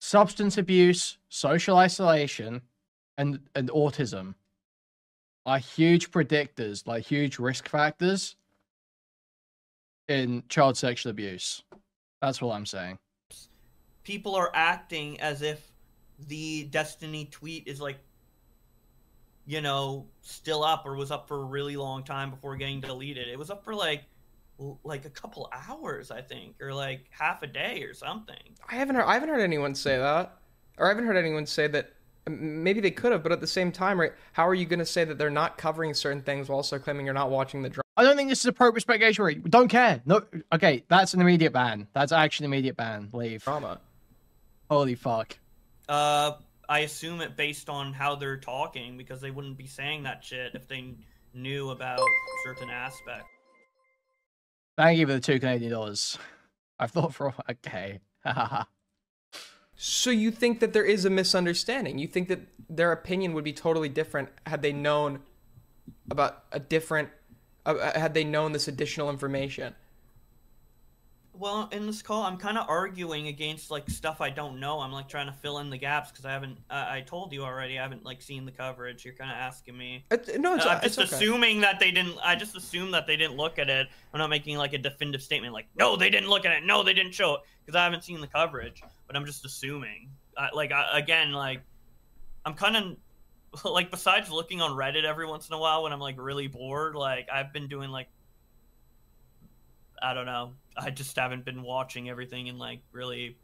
substance abuse, social isolation, and autism are huge predictors, like huge risk factors in child sexual abuse. That's what I'm saying. People are acting as if the Destiny tweet is like, you know, still up or was up for a really long time before getting deleted. It was up for like a couple hours, I think, or like half a day or something. I haven't heard anyone say that, or I haven't heard anyone say that. Maybe they could have, but at the same time, right? How are you going to say that they're not covering certain things while also claiming you're not watching the drama? I don't think this is appropriate speculation. Don't care. No. Okay, that's an immediate ban. That's actually an immediate ban. Leave. Drama. Holy fuck. I assume it based on how they're talking, because they wouldn't be saying that shit if they knew about certain aspects. Thank you for the $2 I've thought for okay. So you think that there is a misunderstanding? You think that their opinion would be totally different had they known about had they known this additional information? Well, in this call, I'm kind of arguing against like stuff I don't know. I'm like trying to fill in the gaps because I haven't. I told you already. I haven't like seen the coverage. You're kind of asking me. I'm just assuming that they didn't. I just assumed that they didn't look at it. I'm not making like a definitive statement. Like, no, they didn't look at it. No, they didn't show it because I haven't seen the coverage. But I'm just assuming. Again, like, I'm kind of like besides looking on Reddit every once in a while when I'm like really bored. Like I've been doing like. I don't know. I just haven't been watching everything and like really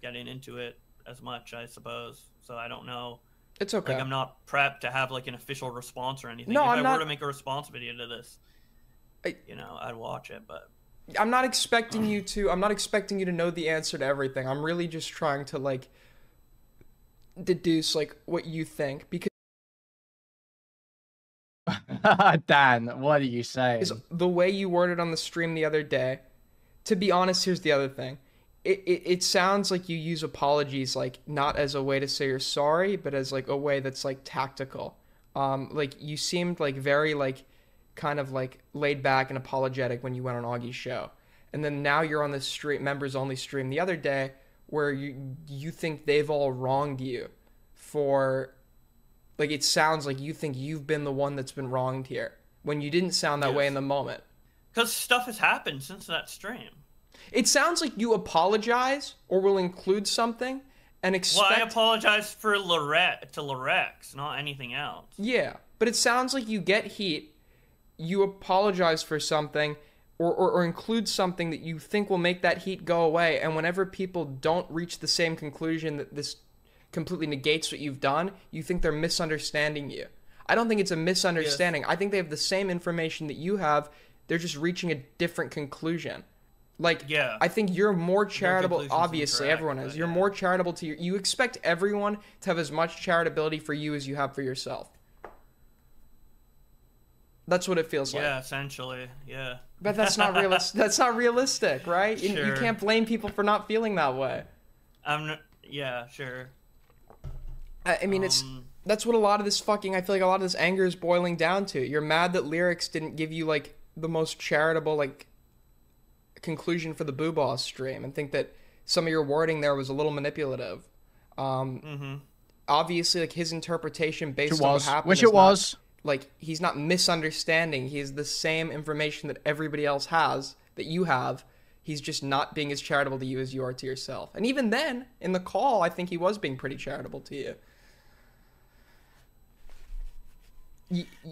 getting into it as much, I suppose. So I don't know. It's okay. Like, I'm not prepped to have like an official response or anything. No, if I'm I not... were to make a response video to this, you know, I'd watch it, but I'm not expecting you to. I'm not expecting you to know the answer to everything. I'm really just trying to like deduce like what you think, because Dan, what are you saying? the way you worded on the stream the other day. To be honest, here's the other thing. It sounds like you use apologies like not as a way to say you're sorry, but as like a way that's like tactical. Like you seemed like very like kind of like laid back and apologetic when you went on Augie's show, and then now you're on this stream, members only stream the other day, where you think they've all wronged you for, like, it sounds like you think you've been the one that's been wronged here when you didn't sound that way in the moment. Because stuff has happened since that stream. It sounds like you apologize or will include something and expect... Well, I apologize for Lorex, not anything else. Yeah, but it sounds like you get heat, you apologize for something, or include something that you think will make that heat go away, and whenever people don't reach the same conclusion that this completely negates what you've done, you think they're misunderstanding you. I don't think it's a misunderstanding. I think they have the same information that you have, they're just reaching a different conclusion. Like, I think you're more charitable, obviously, incorrect, everyone is. You're more charitable to you expect everyone to have as much charitability for you as you have for yourself. That's what it feels like. Yeah, essentially, yeah. But that's not realistic. That's not realistic, right? Sure. You can't blame people for not feeling that way. Yeah, sure. I mean, that's what a lot of this fucking, I feel like a lot of this anger is boiling down to. You're mad that Lyrics didn't give you, like, the most charitable, like, conclusion for the Boo Boss stream, and think that some of your wording there was a little manipulative. Obviously, like, his interpretation based on what happened, which it was. Like, he's not misunderstanding. He has the same information that everybody else has, that you have. He's just not being as charitable to you as you are to yourself. And even then, in the call, I think he was being pretty charitable to you.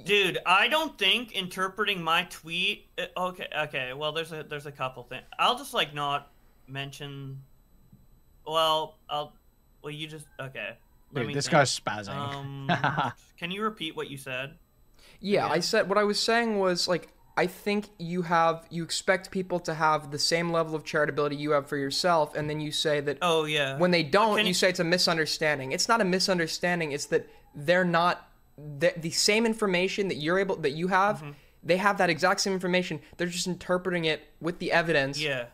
Dude, I don't think interpreting my tweet... Okay, well, there's a couple things. I'll just, like, not mention... Well, you just... Okay. Dude, this guy's spazzing. Can you repeat what you said? Yeah, I said... What I was saying was, like, I think you expect people to have the same level of charitability you have for yourself, and then you say that... Oh, yeah. When they don't, you say it's a misunderstanding. It's not a misunderstanding. It's that they're not... The same information that you have, they have that exact same information. They're just interpreting it with the evidence. Yeah.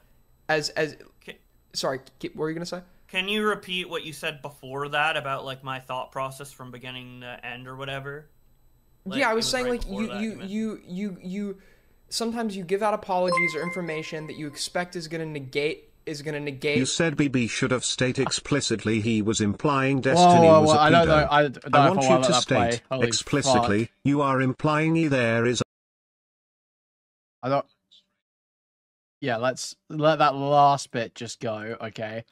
Sorry, what were you gonna say? Can you repeat what you said before that about like my thought process from beginning to end or whatever? Like, yeah, I was saying like you sometimes you give out apologies or information that you expect is gonna negate. You said BB should have stated explicitly he was implying Destiny was a pedo. I don't know. I want you to state explicitly, you are implying he there is. I don't... Yeah, let's let that last bit just go, okay?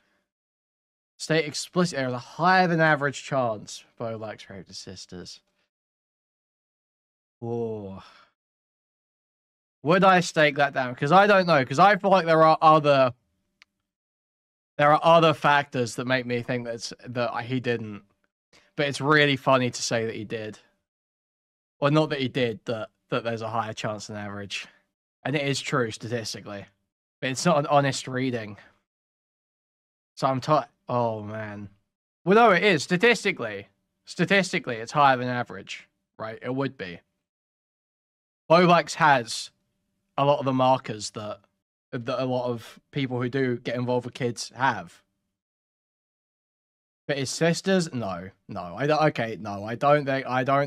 State explicitly, there is a higher than average chance Bowblax raped his sisters. Oh. Would I stake that down? Because I don't know, because I feel like there are other factors that make me think that he didn't. But it's really funny to say that he did. Well, not that he did, that there's a higher chance than average. And it is true statistically. But it's not an honest reading. So I'm oh, man. Well, no, it is. Statistically, it's higher than average. Right? It would be. Bowblax has a lot of the markers that a lot of people who do get involved with kids have. But his sisters, no, I don't. Okay, no, I don't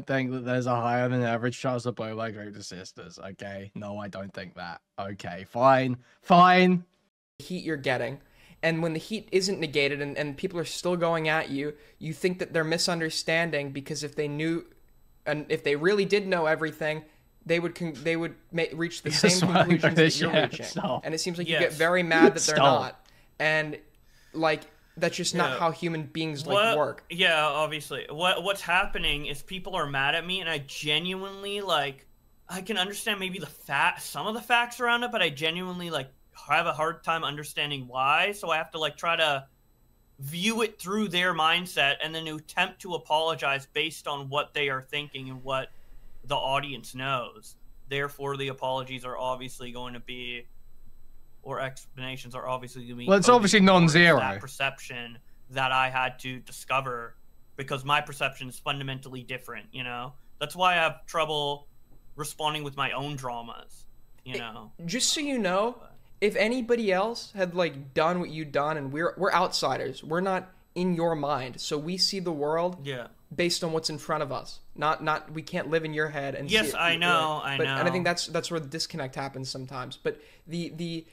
think that there's a higher than average chance of Bowblax raped his sisters. Okay, no, I don't think that. Okay, fine. Heat you're getting, and when the heat isn't negated and people are still going at you, you think that they're misunderstanding because if they knew, and if they really did know everything, they would reach the same conclusions that you're reaching. And it seems like you get very mad that they're not. And, like, that's just not how human beings, like, work. Yeah, obviously. What's happening is people are mad at me, and I genuinely, like, I can understand maybe some of the facts around it, but I genuinely, like, have a hard time understanding why. So I have to, like, try to view it through their mindset and then attempt to apologize based on what they are thinking and what the audience knows. Therefore, the apologies are obviously going to be, or explanations are obviously going to be. Well, it's obviously non-zero. That perception that I had to discover, because my perception is fundamentally different. You know, that's why I have trouble responding with my own dramas. You know, just so you know, if anybody else had like done what you've done, and we're outsiders, we're not in your mind, so we see the world based on what's in front of us. Not we can't live in your head and yes, see it, I know, right? I know. And I think that's where the disconnect happens sometimes. But the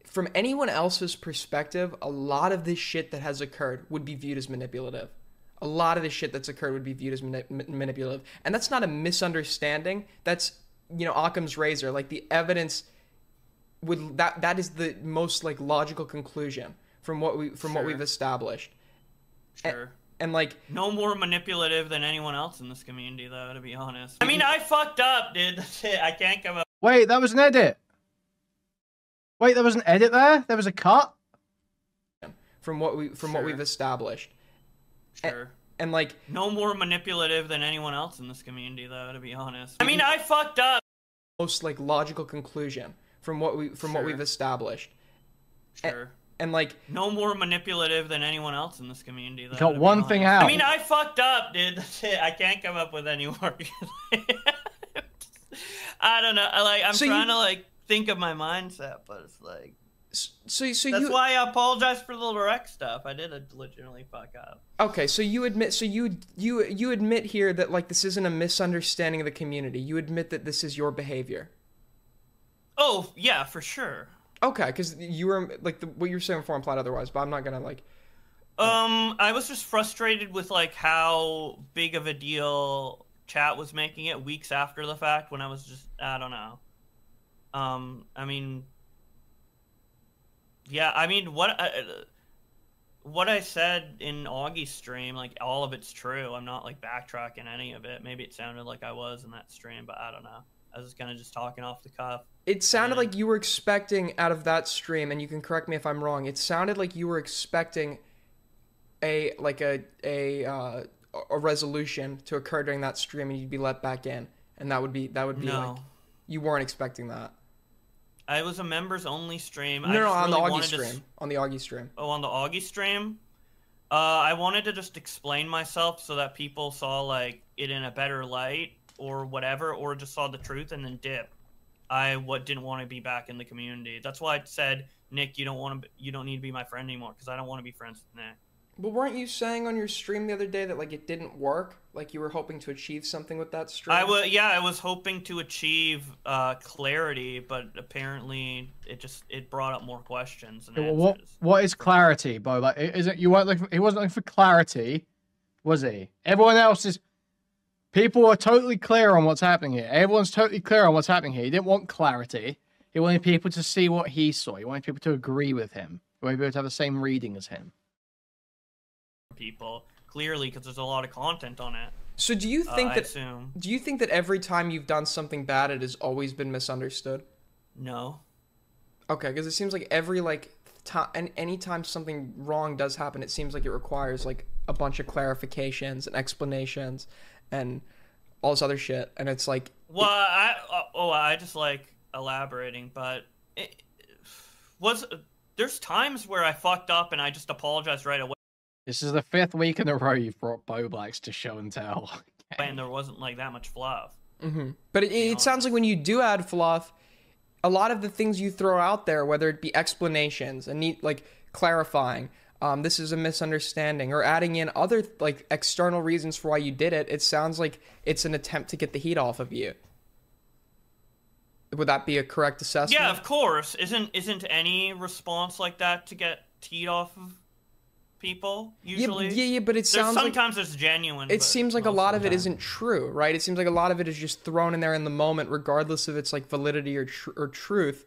from anyone else's perspective, a lot of this shit that has occurred would be viewed as manipulative. A lot of the shit that's occurred would be viewed as manipulative, and that's not a misunderstanding. That's, you know, Occam's razor. Like, the evidence would that is the most like logical conclusion from what we've established. Sure. And like, no more manipulative than anyone else in this community, though, to be honest. I mean, I fucked up, dude. That's it. I can't come up. Wait, that was an edit. Wait, there was an edit there? There was a cut? From what we've established. Sure. And like, no more manipulative than anyone else in this community, though, to be honest. I mean, I fucked up. Most like logical conclusion from what we've established. Sure. And like, no more manipulative than anyone else in this community, though. You got one thing out. I mean, I fucked up, dude. That's it. I can't come up with any more. I don't know. I'm trying to like think of my mindset, but it's like. So that's why I apologize for the little wreck stuff. I did legitimately fuck up. Okay, so you admit, you admit here that like this isn't a misunderstanding of the community. You admit that this is your behavior. Oh yeah, for sure. Okay, because you were like what you were saying before implied otherwise, but I'm not gonna like. I was just frustrated with like how big of a deal chat was making it weeks after the fact, when I was just, I don't know. I mean. Yeah, I mean, what I said in Augie's stream, like, all of it's true. I'm not, like, backtracking any of it. Maybe it sounded like I was in that stream, but I don't know. I was kind of just talking off the cuff. It sounded like you were expecting out of that stream, and you can correct me if I'm wrong, it sounded like you were expecting a resolution to occur during that stream, and you'd be let back in. And that would be no. like, you weren't expecting that. It was a members only stream. No, on the Augie stream. On the Augie stream. Oh, on the Augie stream? I wanted to just explain myself so that people saw like it in a better light or whatever, or just saw the truth and then dip. I didn't want to be back in the community. That's why I said, Nick, you don't need to be my friend anymore, because I don't want to be friends with Nick. But weren't you saying on your stream the other day that like it didn't work? Like you were hoping to achieve something with that stream? I was hoping to achieve clarity, but apparently it brought up more questions and answers. What is clarity, Bo? Like, is it he wasn't looking for clarity, was he? Everyone else is. People are totally clear on what's happening here. Everyone's totally clear on what's happening here. He didn't want clarity. He wanted people to see what he saw. He wanted people to agree with him. He wanted people to have the same reading as him. People clearly, because there's a lot of content on it. So do you think do you think that every time you've done something bad, it has always been misunderstood? No. Okay, because it seems like every anytime something wrong does happen, it seems like it requires like a bunch of clarifications and explanations and all this other shit, and it's like. Well, I just like elaborating, but there's times where I fucked up and I just apologized right away. This is the 5th week in a row you've brought Bowblax to show and tell. And there wasn't like that much fluff. Mm-hmm. But it sounds like when you do add fluff, a lot of the things you throw out there, whether it be explanations and like clarifying, this is a misunderstanding, or adding in other like external reasons for why you did it, it sounds like it's an attempt to get the heat off of you. Would that be a correct assessment? Yeah, of course. Isn't any response like that to get heat off of people usually? Yeah, but it sounds sometimes it's genuine. It seems like a lot of it isn't true, right? It seems like a lot of it is just thrown in there in the moment, regardless of its like validity or truth,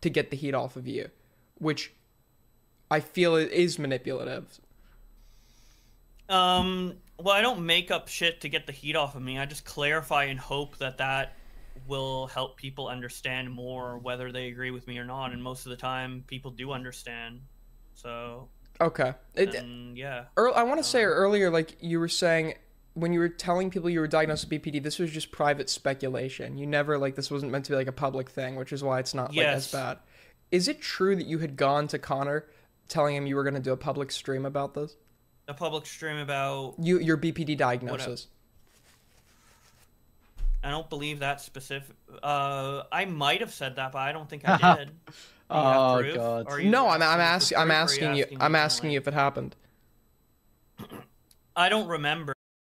to get the heat off of you, which I feel is manipulative. Well, I don't make up shit to get the heat off of me. I just clarify and hope that will help people understand more, whether they agree with me or not. And most of the time, people do understand. So. Okay. And yeah. I want to say earlier, like you were saying, when you were telling people you were diagnosed with BPD, this was just private speculation. You never, like, this wasn't meant to be like a public thing, which is why it's not like as bad. Is it true that you had gone to Connor telling him you were going to do a public stream about this? A public stream about your BPD diagnosis. I don't believe that specific. I might have said that, but I don't think I did. Oh god. No, I'm asking you if it happened. I don't remember.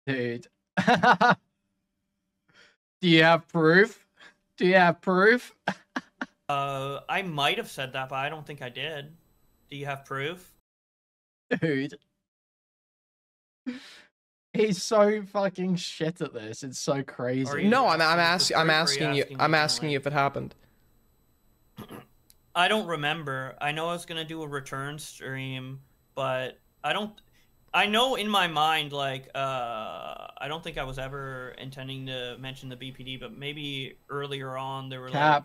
Dude. Do you have proof? Do you have proof? I might have said that, but I don't think I did. Do you have proof? Dude. He's so fucking shit at this. It's so crazy. No, I'm asking you if it happened. I don't remember. I know I was gonna do a return stream, but I know in my mind, like, I don't think I was ever intending to mention the BPD, but maybe earlier on there were like,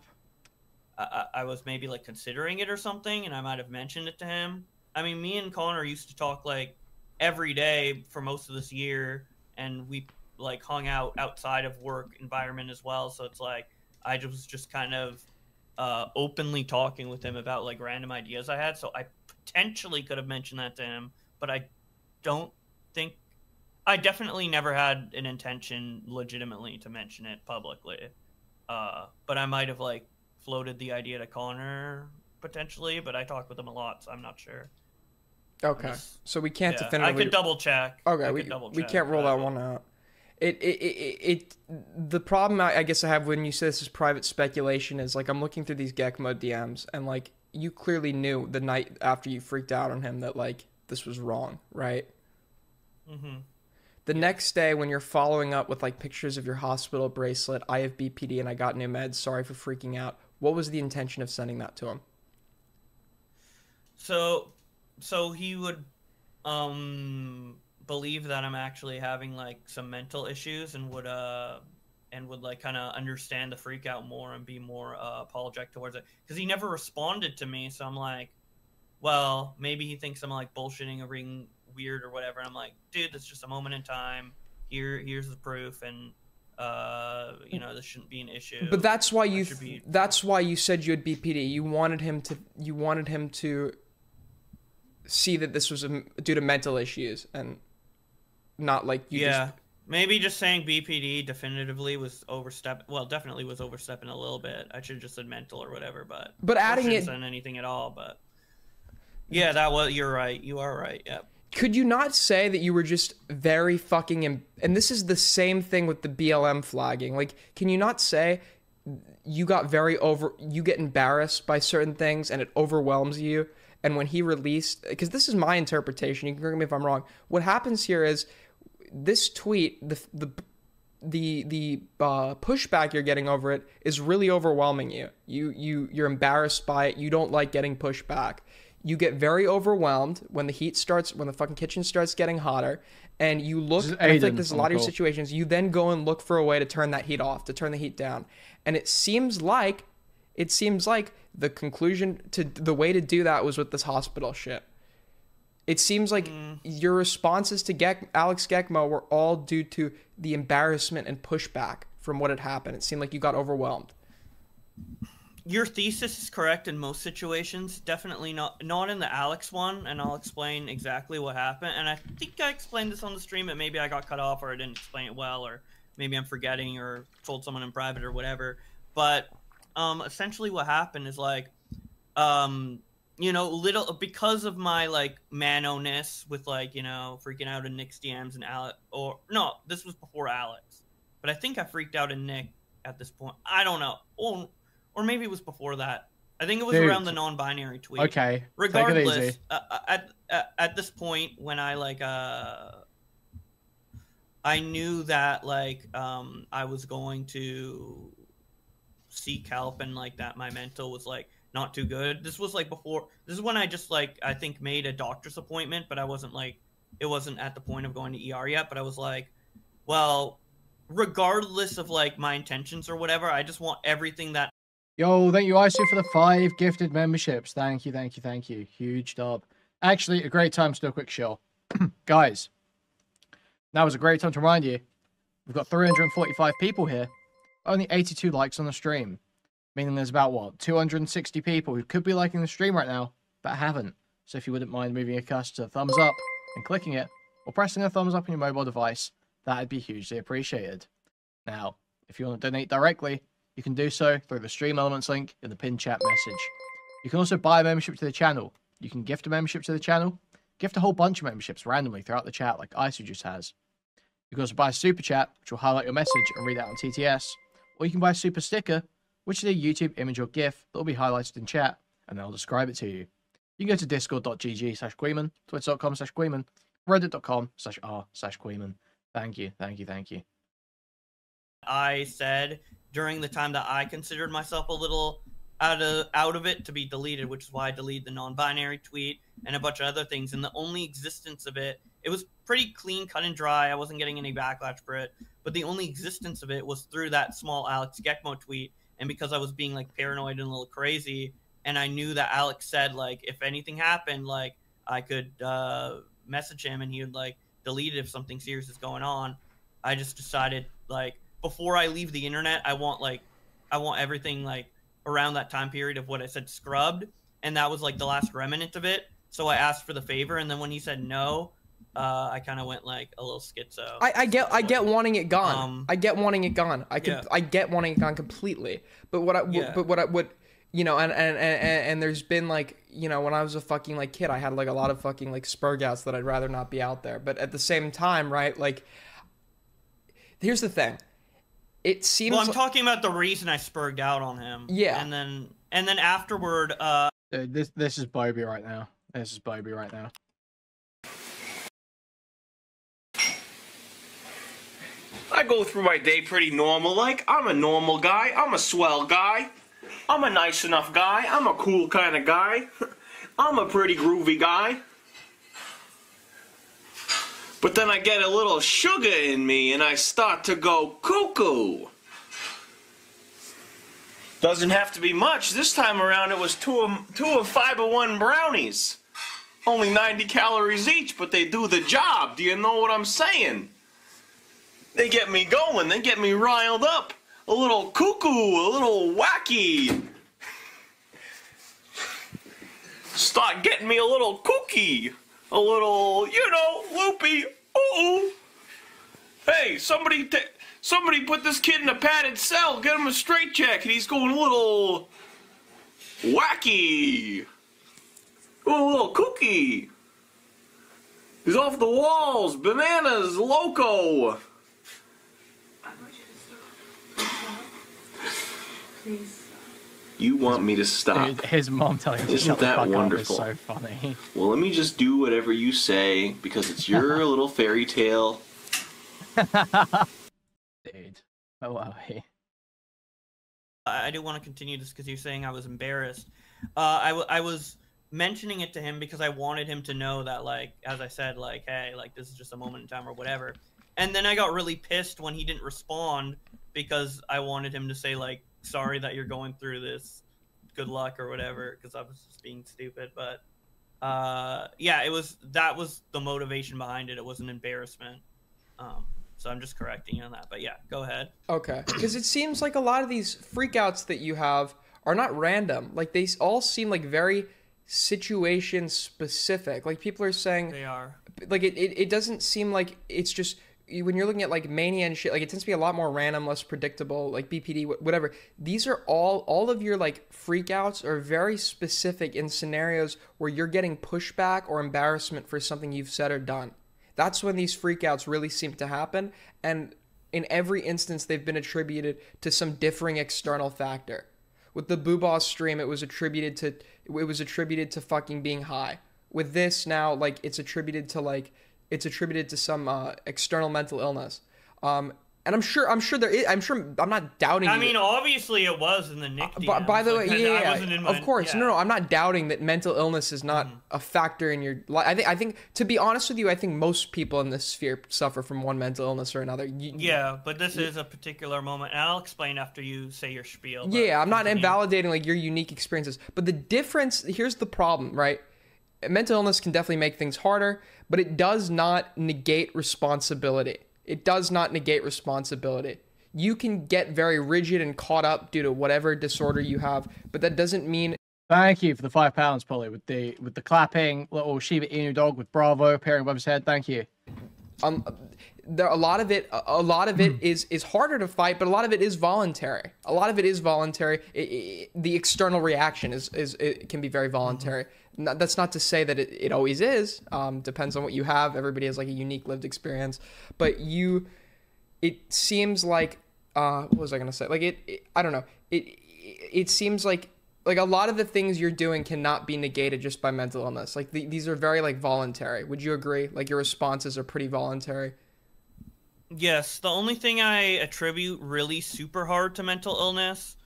I was maybe like considering it or something, and I might have mentioned it to him. I mean, me and Connor used to talk like every day for most of this year, and we like hung out outside of work environment as well. So it's like I was just kind of openly talking with him about like random ideas I had. So I potentially could have mentioned that to him, but I don't think I definitely never had an intention legitimately to mention it publicly. But I might have like floated the idea to Connor potentially, but I talk with him a lot, so I'm not sure. Okay, so we can't definitively. I could double check. Okay, we can't rule that one out. The problem I guess I have when you say this is private speculation is like I'm looking through these Gekmo DMs and like you clearly knew the night after you freaked out on him that like this was wrong, right? Mm-hmm. The next day when you're following up with like pictures of your hospital bracelet, I have BPD and I got new meds, sorry for freaking out. What was the intention of sending that to him? So he would believe that I'm actually having like some mental issues and would like kind of understand the freak out more and be more apologetic towards it, because he never responded to me. So I'm like, well, maybe he thinks I'm like bullshitting or being weird or whatever. I'm like, dude, that's just a moment in time. Here's the proof, and this shouldn't be an issue. But that's why you said you had BPD. You wanted him to see that this was due to mental issues and not like you. Yeah, maybe just saying BPD definitively was definitely was overstepping a little bit. I should have just said mental or whatever, but adding it said anything at all. But yeah, you're right. You are right. Yeah. Could you not say that you were just very fucking and this is the same thing with the BLM flagging? Like, can you not say you get embarrassed by certain things and it overwhelms you? And when he released, because this is my interpretation, you can correct me if I'm wrong. What happens here is this tweet, the pushback you're getting over it is really overwhelming you. You're embarrassed by it. You don't like getting pushed back. You get very overwhelmed when the fucking kitchen starts getting hotter, and you look. I feel like there's a lot of your situations. You then go and look for a way to turn that heat off, to turn the heat down, and it seems like the conclusion to the way to do that was with this hospital shit. It seems like your responses to Alex Gekmo were all due to the embarrassment and pushback from what had happened. It seemed like you got overwhelmed. Your thesis is correct in most situations. Definitely not in the Alex one, and I'll explain exactly what happened. And I think I explained this on the stream, but maybe I got cut off or I didn't explain it well, or maybe I'm forgetting or told someone in private or whatever. But essentially what happened is like, because of my like mano-ness with like, freaking out in Nick's DMs and Alex, this was before Alex, but I think I freaked out in Nick at this point. I don't know. Or maybe it was before that. I think it was around the non-binary tweet. Okay. Regardless, at this point when I like, I knew that like, I was going to seek help and like that my mental was like not too good. This was like before. This is when I just like I think made a doctor's appointment, but I wasn't like it wasn't at the point of going to ER yet. But I was like, well, regardless of like my intentions or whatever, I just want everything that. Yo, thank you, ISU, for the 5 gifted memberships. Thank you. Huge dub. Actually, a great time to do a quick show. Guys, now is a great time to remind you, we've got 345 people here, only 82 likes on the stream, meaning there's about, what, 260 people who could be liking the stream right now, but haven't. So if you wouldn't mind moving your cursor to thumbs up and clicking it, or pressing a thumbs up on your mobile device, that'd be hugely appreciated. Now, if you want to donate directly, you can do so through the Stream Elements link in the pinned chat message. You can also buy a membership to the channel. You can gift a membership to the channel, gift a whole bunch of memberships randomly throughout the chat like Isojuice has. You can also buy a super chat, which will highlight your message and read out on TTS, or you can buy a super sticker, which is a YouTube image or GIF that will be highlighted in chat, and they'll describe it to you. You can go to discord.gg/Kuihman, twitter.com/Kuihman, reddit.com/r/Kuihman. Thank you, thank you, thank you. I said during the time that I considered myself a little out of it to be deleted, which is why I deleted the non-binary tweet and a bunch of other things. And the only existence of it, it was pretty clean, cut and dry. I wasn't getting any backlash for it, but the only existence of it was through that small Alex Gekmo tweet. And because I was being like paranoid and a little crazy, and I knew that Alex said like if anything happened, like I could message him and he would like delete it if something serious is going on. I just decided like before I leave the internet, I want everything like around that time period of what I said scrubbed, and that was like the last remnant of it. So I asked for the favor, and then when he said no, I kind of went like a little schizo. I get wanting it gone. I get wanting it gone. I get wanting it gone completely. But what I you know, and there's been like, you know, when I was a fucking like kid, I had like a lot of fucking like spurg outs that I'd rather not be out there. But at the same time, right? Like, here's the thing. It seems. Well, I'm talking about the reason I spurged out on him. Yeah. And then afterward. Dude, this is Bobby right now. This is Bobby right now. I go through my day pretty normal. Like, I'm a normal guy. I'm a swell guy. I'm a nice enough guy. I'm a cool kind of guy. I'm a pretty groovy guy. But then I get a little sugar in me and I start to go cuckoo. Doesn't have to be much. This time around it was two of Fiber One brownies. Only 90 calories each, but they do the job. Do you know what I'm saying? They get me going. They get me riled up. A little cuckoo, a little wacky. Start getting me a little kooky. A little, you know, loopy. Uh-oh. Hey, somebody put this kid in a padded cell. Get him a straitjacket. He's going a little wacky. A little kooky. He's off the walls. Bananas. Loco. I want you to stop. Please. You want me to stop? Dude, his mom telling him to Isn't shut the that fuck wonderful? up is so funny. Well, let me just do whatever you say because it's your little fairy tale. Dude, hello. I do want to continue this because you're saying I was embarrassed. I was mentioning it to him because I wanted him to know that, like, as I said, like, hey, like, this is just a moment in time or whatever. And then I got really pissed when he didn't respond because I wanted him to say, like, sorry that you're going through this, good luck or whatever, because I was just being stupid. But yeah, that was the motivation behind it. It was an embarrassment. So I'm just correcting you on that. But yeah, go ahead. Okay, because it seems like a lot of these freakouts that you have are not random. Like, they all seem like very situation specific. Like, people are saying They are. like it doesn't seem like it's just when you're looking at like mania and shit, like it tends to be a lot more random, less predictable, like BPD, whatever. These are all of your like freakouts are very specific in scenarios where you're getting pushback or embarrassment for something you've said or done. That's when these freakouts really seem to happen, and in every instance they've been attributed to some differing external factor. With the Booboss stream, it was attributed to fucking being high. With this now, like it's attributed to some external mental illness. And I'm sure I'm not doubting. I mean, obviously it was in the Nick DMs. By the way, like, yeah, of course. Yeah. No, I'm not doubting that mental illness is not a factor in your life. I think, to be honest with you, I think most people in this sphere suffer from one mental illness or another. Yeah, but this is a particular moment, and I'll explain after you say your spiel. Yeah, I'm not invalidating like your unique experiences, but the difference here's the problem, right? mental illness can definitely make things harder, but it does not negate responsibility. It does not negate responsibility. You can get very rigid and caught up due to whatever disorder you have, but that doesn't mean. Thank you for the £5, Polly, with the clapping little Shiba Inu dog with Bravo appearing above his head. Thank you. A lot of it is harder to fight, but a lot of it is voluntary. A lot of it is voluntary. The external reaction it can be very voluntary. That's not to say that it always is. Depends on what you have. Everybody has like a unique lived experience, but it seems like what was I gonna say? Like I don't know. It seems like a lot of the things you're doing cannot be negated just by mental illness. Like these are very like voluntary. Would you agree? Like your responses are pretty voluntary. Yes, the only thing I attribute really super hard to mental illness,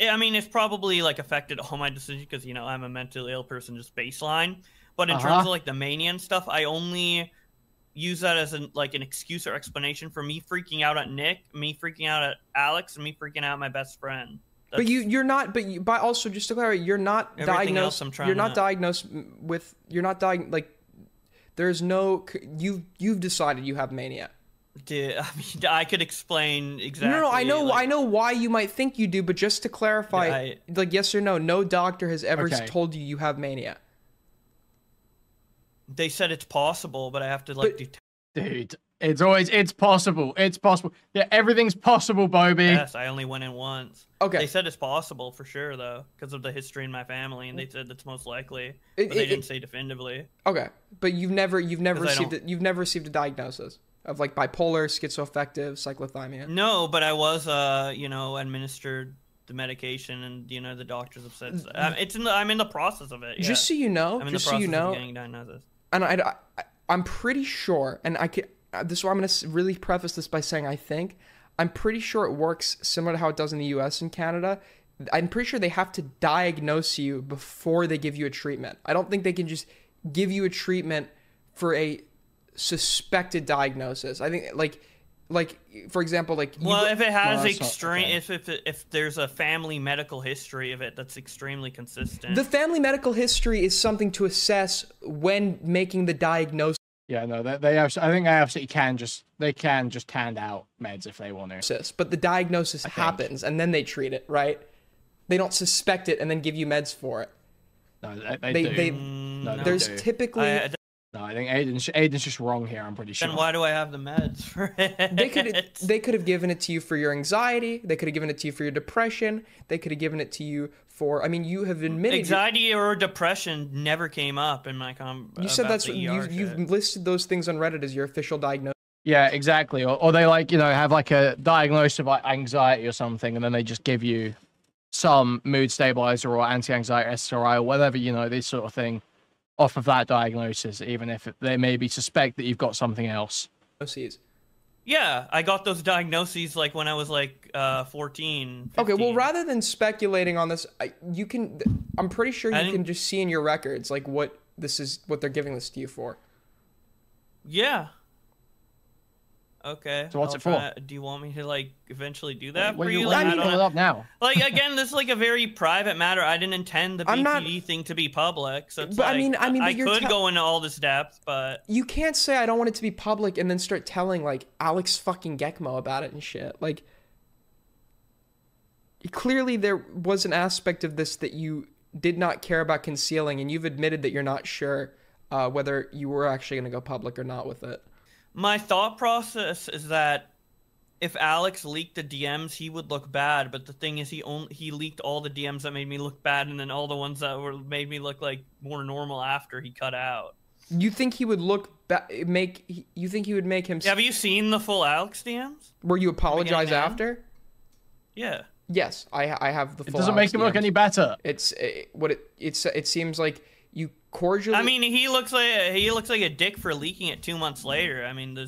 I mean, it's probably like affected all my decisions because, you know, I'm a mentally ill person, just baseline. But in terms of like the mania and stuff, I only use that as an excuse or explanation for me freaking out at Nick, me freaking out at Alex, and me freaking out at my best friend. But you're not. But also, just to clarify, you're not diagnosed. You're not diagnosed with. You're not diagnosed. Like, there's no. You've decided you have mania. Dude, I mean, I could explain exactly. No, I know why you might think you do, but just to clarify, like, yes or no, no doctor has ever told you have mania. They said it's possible, but I have to like Dude, it's possible. It's possible. Yeah, everything's possible, Bobby. Yes, I only went in once. Okay. They said it's possible for sure though, because of the history in my family, and they said that's most likely, but they didn't say definitively. Okay, but you've never received a diagnosis of like bipolar, schizoaffective, cyclothymia. No, but I was administered the medication, and the doctors have said I'm in the process of it. Yeah. Just so you know, I'm in the process of getting diagnosis. And I'm pretty sure, and this is why I'm going to really preface this by saying I'm pretty sure it works similar to how it does in the US and Canada. I'm pretty sure they have to diagnose you before they give you a treatment. I don't think they can just give you a treatment for a suspected diagnosis. I think like for example, like if it has if there's a family medical history of it that's extremely consistent. The family medical history is something to assess when making the diagnosis. Yeah, no, I think they absolutely can just hand out meds if they want to. But the diagnosis happens and then they treat it, right? They don't suspect it and then give you meds for it. No, they do. There's typically. No, I think Aiden's just wrong here. I'm pretty sure. Then why do I have the meds for it? They could have given it to you for your anxiety. They could have given it to you for your depression. They could have given it to you for. I mean, you have admitted anxiety or depression never came up in my You said that's what you've listed those things on Reddit as your official diagnosis. Yeah, exactly. Or they have like a diagnosis of like anxiety or something, and then they just give you some mood stabilizer or anti-anxiety SSRI or whatever, this sort of thing, off of that diagnosis, even if they maybe suspect that you've got something else. Yeah, I got those diagnoses like when I was like 14, 15. Okay, well, rather than speculating on this, I'm pretty sure you can just see in your records like what they're giving this to you for. Yeah. Okay. So what's it for? Do you want me to like eventually do that for you? Like, I don't know. Up now. Like again, this is like a very private matter. I didn't intend the BPD thing to be public, so it's I could go into all this depth, but you can't say I don't want it to be public and then start telling like Alex fucking Gekmo about it and shit. Like, clearly there was an aspect of this that you did not care about concealing, and you've admitted that you're not sure whether you were actually going to go public or not with it. My thought process is that if Alex leaked the DMs, he would look bad. But the thing is, he leaked all the DMs that made me look bad, and then all the ones that made me look like more normal after he cut out. You think he would look You think he would make him? Have you seen the full Alex DMs? Where you apologize after? Yeah. Yes, I have the full. It doesn't make him look any better. It seems like. You cordially. I mean, he looks like a dick for leaking it 2 months later. I mean, there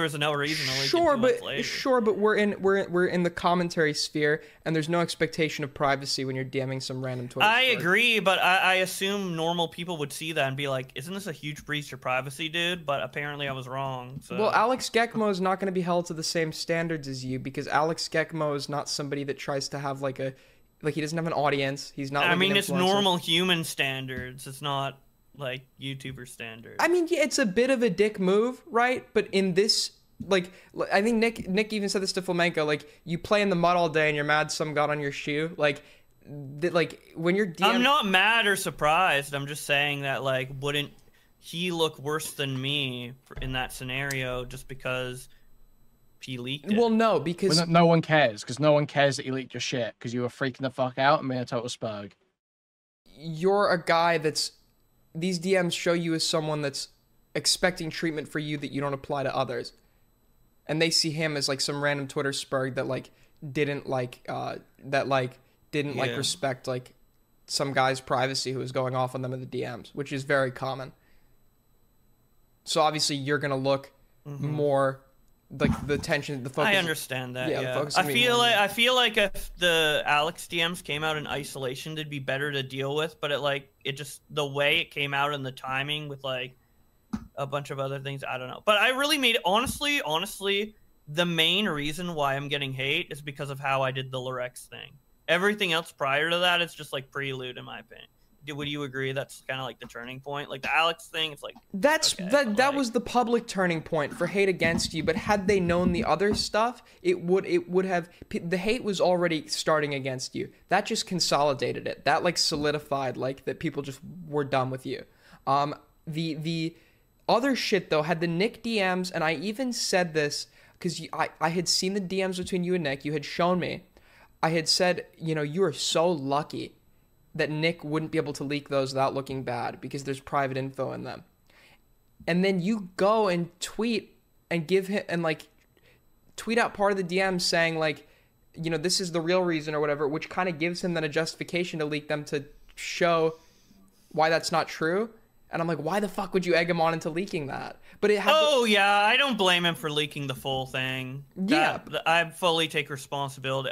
was no reason to leak it 2 months later. Sure, but we're in the commentary sphere, and there's no expectation of privacy when you're DMing some random Twitter. I agree, but I assume normal people would see that and be like, "Isn't this a huge breach of privacy, dude?" But apparently, I was wrong. So. Well, Alex Gekmo is not going to be held to the same standards as you because Alex Gekmo is not somebody that tries to have like a Like, he doesn't have an audience. He's not. I like, mean, an it's influencer. normal human standards. It's not like YouTuber standards. I mean, yeah, it's a bit of a dick move, right? But in this, like, I think Nick even said this to Flamenco. Like, you play in the mud all day and you're mad some got on your shoe. Like, when you're DM... I'm not mad or surprised. I'm just saying that, like, wouldn't he look worse than me in that scenario just because he leaked it? Well, no, because... Well, no one cares, because no one cares that you leaked your shit, because you were freaking the fuck out and being a total spurg. You're a guy that's... These DMs show you as someone that's expecting treatment for you that you don't apply to others. And they see him as, like, some random Twitter spurg that, like, didn't, like, like, respect, like, some guy's privacy who was going off on them in the DMs, which is very common. So, obviously, you're going to look more... Like the tension, the focus. I understand that. Yeah, the focus I feel like if the Alex DMs came out in isolation, it'd be better to deal with. But it just the way it came out and the timing with like a bunch of other things, I don't know. But I really made honestly, the main reason why I'm getting hate is because of how I did the Lorex thing. Everything else prior to that is just like prelude, in my opinion. Would you agree that's kind of like the turning point? Like the Alex thing, it's like that was the public turning point for hate against you. But had they known the other stuff, it would have, the hate was already starting against you. That just consolidated it. That like solidified like that people just were done with you. The other shit though had the Nick DMs, and I even said this because I had seen the DMs between you and Nick. You had shown me. I had said, you know, you are so lucky that Nick wouldn't be able to leak those without looking bad because there's private info in them. And then you go and tweet and give him, and like tweet out part of the DM saying like, you know, this is the real reason or whatever, which kind of gives him then a justification to leak them to show why that's not true. And I'm like, why the fuck would you egg him on into leaking that? But it had yeah, I don't blame him for leaking the full thing. Yeah. I fully take responsibility.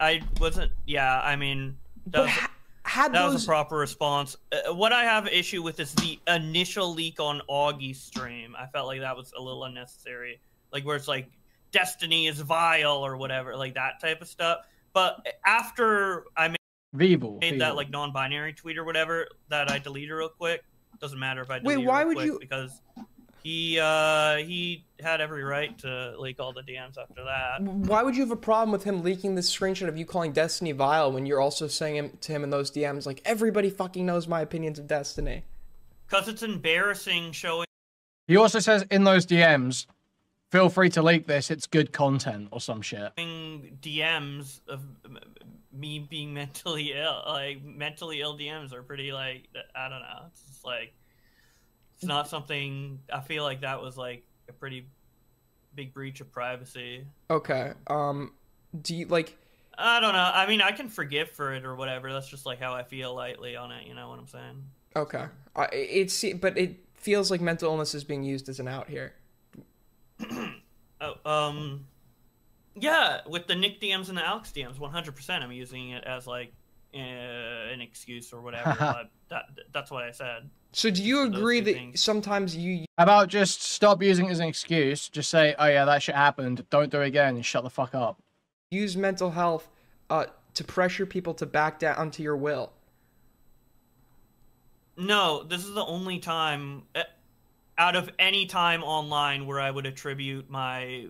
I wasn't, yeah, I mean, that was a proper response. What I have issue with is the initial leak on Augie's stream. I felt like that was a little unnecessary. Like where it's like, Destiny is vile or whatever, like that type of stuff. But after I made that like non-binary tweet or whatever that I deleted real quick. Doesn't matter if I delete it real quick because he had every right to leak all the DMs after that. Why would you have a problem with him leaking this screenshot of you calling Destiny vile when you're also saying to him in those DMs, like, everybody fucking knows my opinions of Destiny? Because it's embarrassing showing... He also says in those DMs, feel free to leak this, it's good content or some shit. DMs of me being mentally ill, like, mentally ill DMs are pretty, like, I don't know. It's just like... It's not something, I feel like that was like a pretty big breach of privacy. Okay. Do you like... I don't know. I mean, I can forgive for it or whatever. That's just like how I feel lightly on it. You know what I'm saying? Okay. But it feels like mental illness is being used as an out here. Yeah, with the Nick DMs and the Alex DMs, 100%. I'm using it as like an excuse or whatever. But that's what I said. So do you agree that sometimes you... How about just stop using it as an excuse? Just say, oh yeah, that shit happened. Don't do it again and shut the fuck up. Use mental health to pressure people to back down to your will. No, this is the only time out of any time online where I would attribute my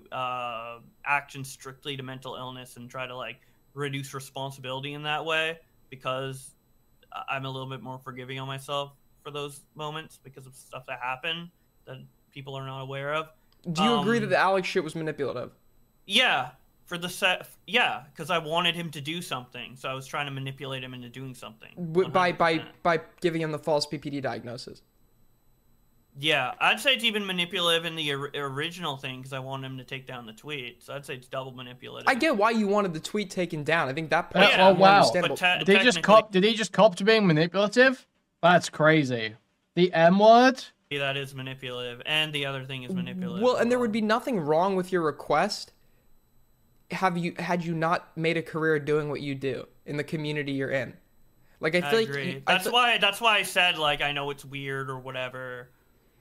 actions strictly to mental illness and try to like reduce responsibility in that way, because I'm a little bit more forgiving on myself for those moments because of stuff that happened that people are not aware of. Do you agree that the Alex shit was manipulative? Yeah, for the set. Yeah, because I wanted him to do something, so I was trying to manipulate him into doing something. 100%. By giving him the false PPD diagnosis. Yeah, I'd say it's even manipulative in the original thing because I wanted him to take down the tweet. So I'd say it's double manipulative. I get why you wanted the tweet taken down. I think that point oh wow! understandable. Did he just cop to being manipulative? That's crazy. The M word? That is manipulative, and the other thing is manipulative. Well, and there would be nothing wrong with your request had you not made a career doing what you do in the community you're in. Like I feel agree. That's why I said like I know it's weird or whatever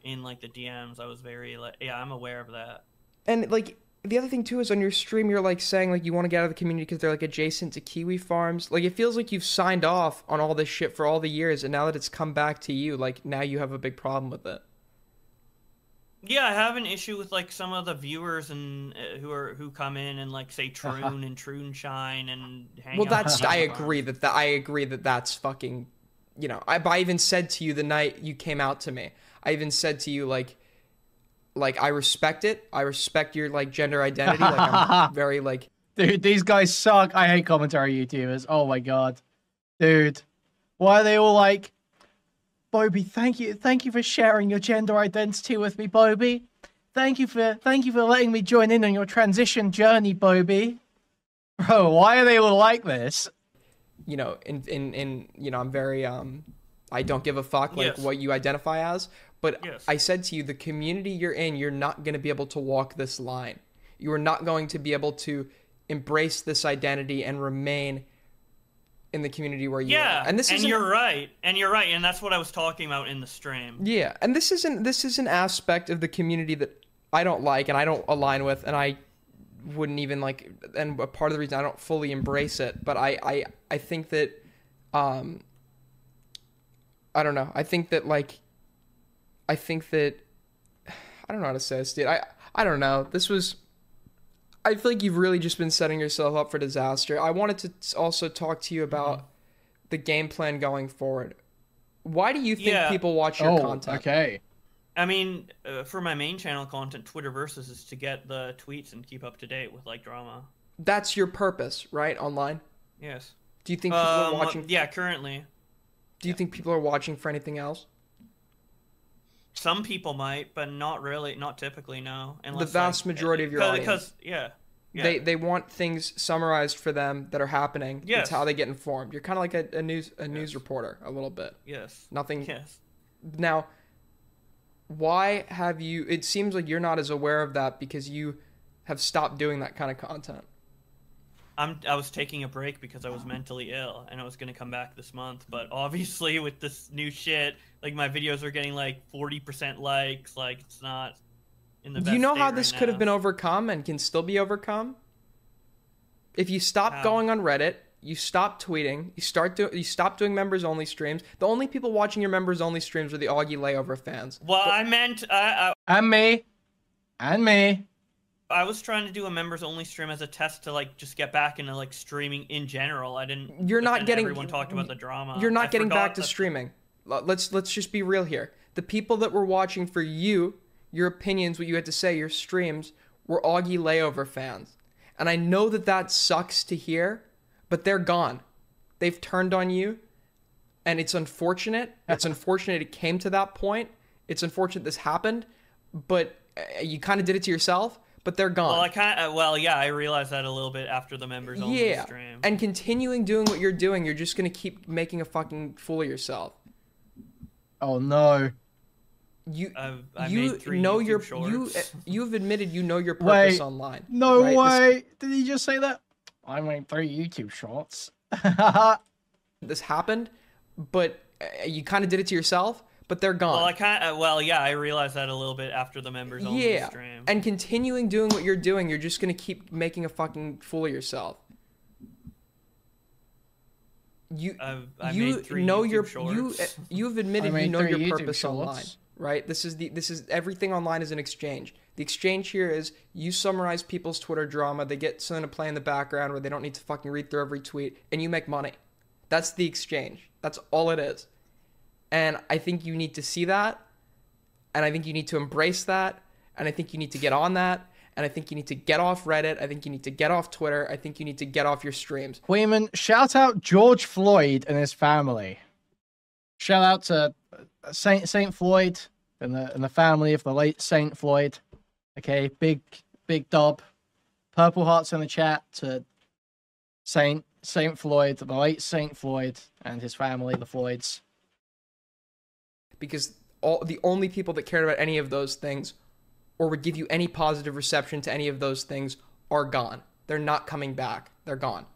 in like the DMs. I was very like, yeah, I'm aware of that. And like the other thing too is on your stream you're like saying like you want to get out of the community because they're like adjacent to kiwi farms. Like it feels like you've signed off on all this shit for all the years, and now that it's come back to you, like now you have a big problem with it. Yeah, I have an issue with like some of the viewers and who come in and like say Troon and Troon Shine and hang Well, out that's on I the agree farms. that I agree that that's fucking, you know. I even said to you the night you came out to me. I even said to you like I respect it. I respect your like gender identity. Like I'm very like Dude, these guys suck. I hate commentary YouTubers. Oh my god. Dude. Why are they all like, Bobby, thank you for sharing your gender identity with me, Bobby. Thank you for letting me join in on your transition journey, Bobby. Bro, why are they all like this? you know, in you know, I'm very I don't give a fuck like Yes. what you identify as. But Yes. I said to you, the community you're in, you're not going to be able to walk this line. You are not going to be able to embrace this identity and remain in the community where you Yeah, are. And this is you're right, and that's what I was talking about in the stream. yeah, and this is an aspect of the community that I don't like and I don't align with, and I wouldn't even like, and a part of the reason I don't fully embrace it. But I think that I don't know. I think that I don't know how to say this, dude. I don't know. I feel like you've really just been setting yourself up for disaster. I wanted to also talk to you about the game plan going forward. Why do you think people watch your content? Okay. I mean, for my main channel content, Twitter Versus is to get the tweets and keep up to date with like drama. That's your purpose, right? Online. Yes. Do you think people are watching? Yeah, currently. Do you think people are watching for anything else? Some people might, but not really, not typically, no. The vast majority of your audience. Because They want things summarized for them that are happening. Yes. It's how they get informed. You're kind of like a news reporter a little bit. Yes. Nothing. Yes. Now, why have you? It seems like you're not as aware of that because you have stopped doing that kind of content. I was taking a break because I was mentally ill, and I was gonna come back this month. But obviously, with this new shit, like my videos are getting like 40% likes. Like it's not in the best Do you know state how right this could have now. been overcome and can still be overcome? If you stop How? going on Reddit, you stop tweeting, you stop doing members only streams. The only people watching your members only streams are the Augie Layover fans. Well, I meant And me. And me. I was trying to do a members only stream as a test to like just get back into like streaming in general. I didn't. You're but not then getting. Everyone talked about the drama. You're not I getting forgot back to that- streaming. Let's just be real here. The people that were watching for you, your opinions, what you had to say, your streams, were Augie Layover fans. And I know that sucks to hear, but they're gone. They've turned on you, and it's unfortunate. It's unfortunate it came to that point. It's unfortunate this happened, but you kind of did it to yourself. But they're gone. Well, I kind of. Well, yeah, I realized that a little bit after the members only stream. And continuing doing what you're doing, you're just gonna keep making a fucking fool of yourself. Oh no. I made 3 know YouTube your shorts. you've admitted you know your purpose Wait, online. No right? way. Did he just say that? I made 3 YouTube shorts. This happened, but you kind of did it to yourself. But they're gone. Well, I kind of. Well, yeah, I realized that a little bit after the members only stream. And continuing doing what you're doing, you're just gonna keep making a fucking fool of yourself. I made 3 know YouTube your shorts. you've admitted I you made know 3 your YouTube purpose shorts. online, right? This is everything online is an exchange. The exchange here is you summarize people's Twitter drama, they get something to play in the background where they don't need to fucking read through every tweet, and you make money. That's the exchange. That's all it is. And I think you need to see that, and I think you need to embrace that, and I think you need to get on that, and I think you need to get off Reddit, I think you need to get off Twitter, I think you need to get off your streams. Kuihman, shout out George Floyd and his family. Shout out to Saint Floyd and the family of the late Saint Floyd. Okay, big dub. Purple hearts in the chat to Saint Floyd, the late Saint Floyd and his family, the Floyds. Because the only people that cared about any of those things or would give you any positive reception to any of those things are gone. They're not coming back. They're gone.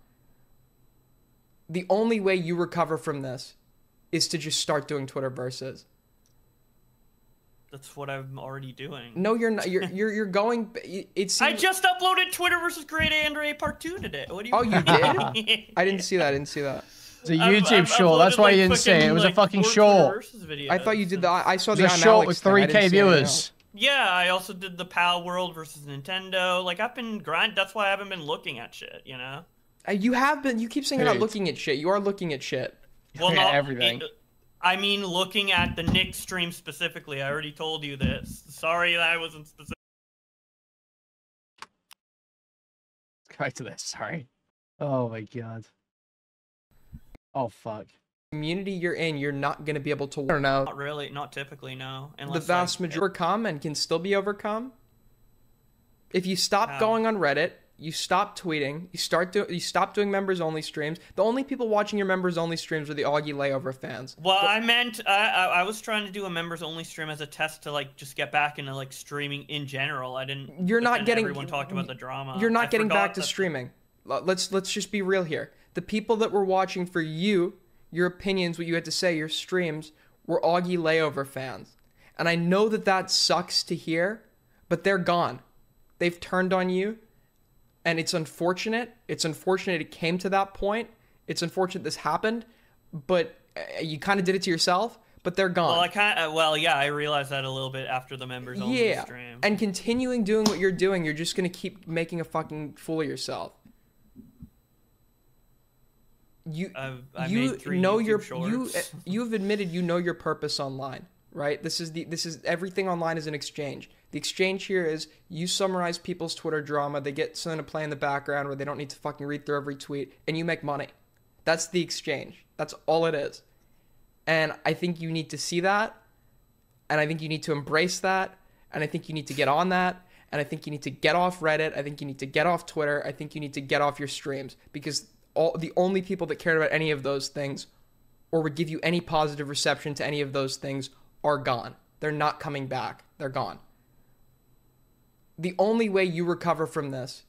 The only way you recover from this is to just start doing Twitter versus. That's what I'm already doing. No, you're not. You're going. I just uploaded Twitter versus Great Andre Part 2 today. What do you? Oh, you did? I didn't see that. I didn't see that. It's a YouTube short. That's why you didn't see it. It was a fucking short. I thought you did that. I saw the It was a short with thing. 3K viewers. Yeah, I also did the PAL World versus Nintendo. Like, I've been that's why I haven't been looking at shit, you know? You have been. You keep saying you're not looking at shit. You are looking at shit. Well, not everything. I mean, looking at the Nick stream specifically. I already told you this. Sorry that I wasn't specific. Let's go back to this. Sorry. Oh my god. Oh fuck. Community you're in, you're not going to be able to learn out. Not really, not typically, no. The vast majority overcome and can still be overcome. If you stop going on Reddit, you stop tweeting, you stop doing members only streams. The only people watching your members only streams are the Augie Layover fans. Well, I meant I was trying to do a members only stream as a test to like just get back into like streaming in general. I didn't. You're not getting. Everyone talked about the drama. You're not getting back to streaming. Let's just be real here. The people that were watching for you, your opinions, what you had to say, your streams, were Augie Layover fans. And I know that sucks to hear, but they're gone. They've turned on you, and it's unfortunate. It's unfortunate it came to that point. It's unfortunate this happened, but you kind of did it to yourself, but they're gone. Well, yeah, I realized that a little bit after the members only stream. And continuing doing what you're doing, you're just going to keep making a fucking fool of yourself. You've admitted you know your purpose online, right? This is everything online is an exchange. The exchange here is you summarize people's Twitter drama, they get something to play in the background where they don't need to fucking read through every tweet, and you make money. That's the exchange. That's all it is. And I think you need to see that, and I think you need to embrace that, and I think you need to get on that, and I think you need to get off Reddit, I think you need to get off Twitter, I think you need to get off your streams, because the only people that cared about any of those things or would give you any positive reception to any of those things are gone. They're not coming back. They're gone. The only way you recover from this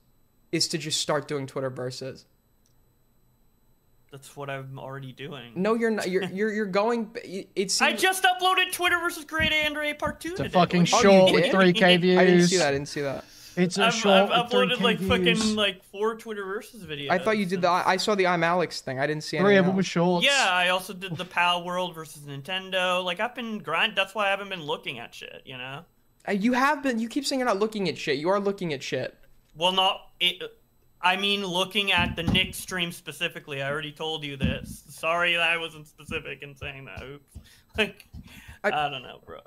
is to just start doing Twitter versus. That's what I'm already doing. No, you're not. You're going. I just uploaded Twitter versus Great Andre Part 2 today. It's a fucking short with 3K views. I didn't see that. It's a short. I've uploaded like views. fucking like 4 Twitter versus videos. I thought you did that. I saw the I'm Alex thing. I didn't see any. 3 of them were shorts. Yeah, I also did the PAL World versus Nintendo. Like I've been that's why I haven't been looking at shit, you know? You have been. You keep saying you're not looking at shit. You are looking at shit. Well, I mean looking at the Nick stream specifically. I already told you this. Sorry that I wasn't specific in saying that. Oops. Like I don't know, bro.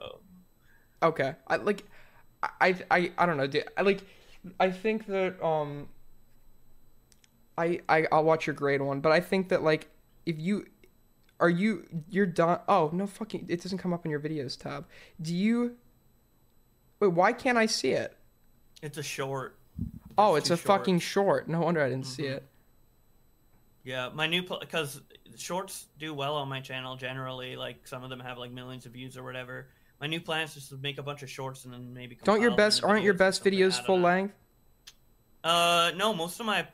Okay. I don't know, dude. I think that I'll watch your grade one, but I think that like if you're done. Oh no, fucking! It doesn't come up in your videos tab. Wait, why can't I see it? It's a short. It's a fucking short. No wonder I didn't see it. Yeah, my new because shorts do well on my channel generally. Like some of them have like millions of views or whatever. My new plan is just to make a bunch of shorts and then maybe. Aren't your best videos full length? No, most of my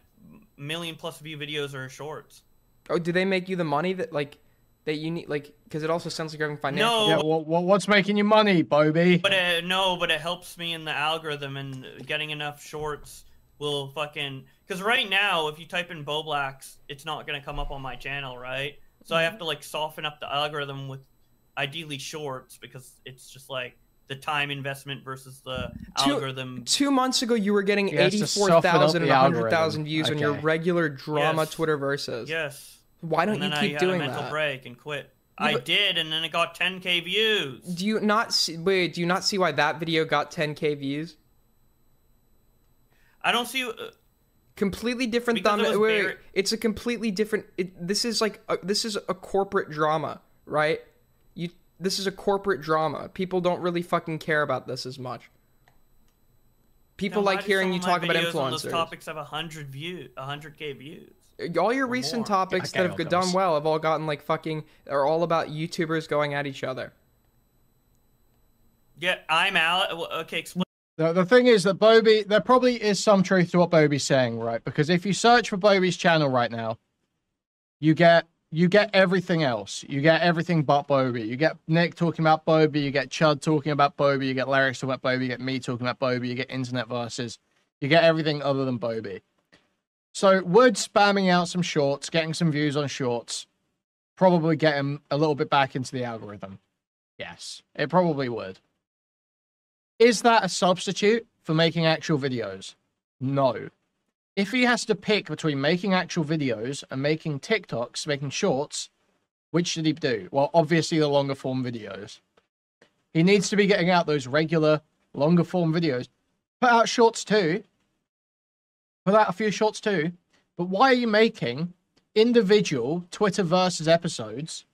million-plus view videos are shorts. Oh, do they make you the money that you need? Like, because it also sounds like you're having financial. No. Yeah. What's making you money, Bobby? But it helps me in the algorithm, and getting enough shorts will fucking. Because right now, if you type in Bowblax, it's not gonna come up on my channel, right? So I have to like soften up the algorithm with. Ideally shorts, because it's just like the time investment versus the algorithm. 2 months ago, you were getting 84,000 and 100,000 views on your regular drama Twitter versus. Yes. Why don't you keep doing that? I had a mental break and quit. I did, and then it got 10K views. Do you not see why that video got 10K views? I don't see. Completely different thumbnail. It's a completely different. This is a corporate drama, right? This is a corporate drama. People don't really fucking care about this as much. People like hearing you talk about influencers. Those topics have 100K views. All your recent topics that have done well have all gotten like are all about YouTubers going at each other. Yeah, I'm out. Okay, explain. The thing is that Bobby, there probably is some truth to what Bobby's saying, right? Because if you search for Bobby's channel right now, you get you get everything else. You get everything but Bobby. You get Nick talking about Bobby. You get Chud talking about Bobby. You get Larry talking about Bobby. You get me talking about Bobby. You get Internet Versus. You get everything other than Bobby. So would spamming out some shorts, getting some views on shorts, probably get him a little bit back into the algorithm? Yes, it probably would. Is that a substitute for making actual videos? No. If he has to pick between making actual videos and making TikToks, making shorts, which should he do? Well, obviously the longer form videos. He needs to be getting out those regular, longer form videos. Put out shorts too. Put out a few shorts too. But why are you making individual Twitter versus episodes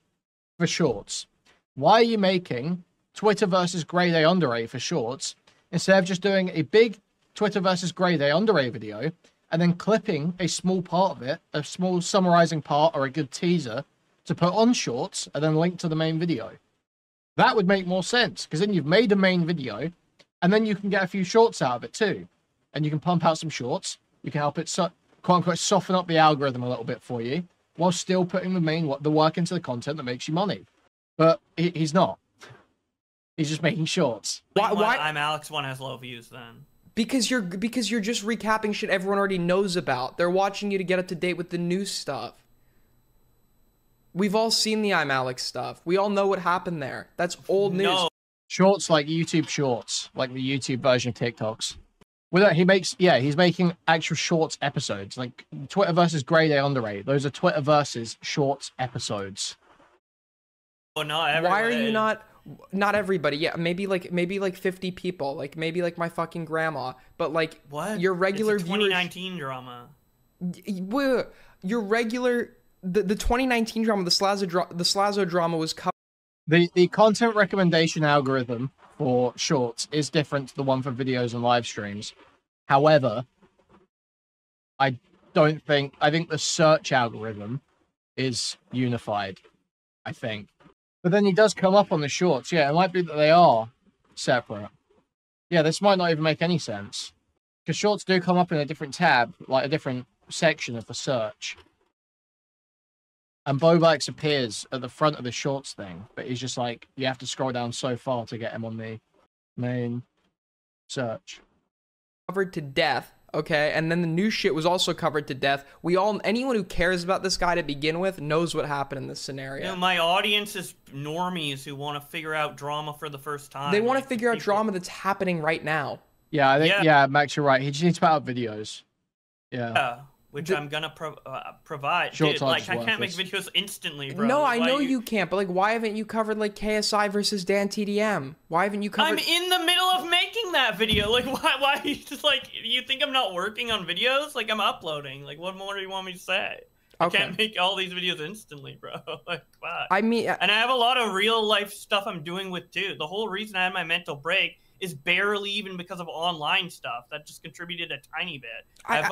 for shorts? Why are you making Twitter versus Grade A Under A for shorts instead of just doing a big Twitter versus Grade A Under A video and then clipping a small part of it, a small summarizing part or a good teaser to put on shorts and then link to the main video? That would make more sense, because then you've made a main video and then you can get a few shorts out of it too. And you can pump out some shorts. You can help it, quote unquote, soften up the algorithm a little bit for you while still putting the work into the content that makes you money. But he's not. He's just making shorts. Why? I'm Alex one has low views then. Because you're just recapping shit everyone already knows about. They're watching you to get up to date with the new stuff. We've all seen the I'm Alex stuff. We all know what happened there. That's old news. No. Shorts like YouTube Shorts, like the YouTube version of TikToks. Well, he's making actual shorts episodes, like Twitter versus Grade A Under A. Those are Twitter versus shorts episodes. Oh, not everybody. Why are you not everybody? Yeah, maybe like 50 people, like maybe like my fucking grandma, but like what? Your regular it's a 2019 drama. Your regular the 2019 drama, the Slazo drama was covered. The content recommendation algorithm for shorts is different to the one for videos and live streams. However, I think the search algorithm is unified, I think. But then he does come up on the shorts. Yeah, it might be that they are separate. Yeah, this might not even make any sense. Because shorts do come up in a different tab, like a different section of the search. And Bowblax appears at the front of the shorts thing, but he's just like, you have to scroll down so far to get him on the main search. Covered to death, okay? And then the new shit was also covered to death. Anyone who cares about this guy to begin with knows what happened in this scenario. You know, my audience is normies who want to figure out drama for the first time. They want to figure out drama that's happening right now. Yeah, I think, yeah, Max, you're right. He just needs to put out videos. Yeah. Which I'm gonna provide. Dude, like, I can't make videos instantly, bro. No, I know you can't, but like, why haven't you covered like KSI versus Dan TDM? Why haven't you covered? I'm in the middle of making that video. Like, why you just like, you think I'm not working on videos? Like, I'm uploading. Like, what more do you want me to say? Okay. I can't make all these videos instantly, bro. Like, fuck. I mean, and I have a lot of real life stuff I'm doing with too. The whole reason I had my mental break is barely even because of online stuff. That just contributed a tiny bit. I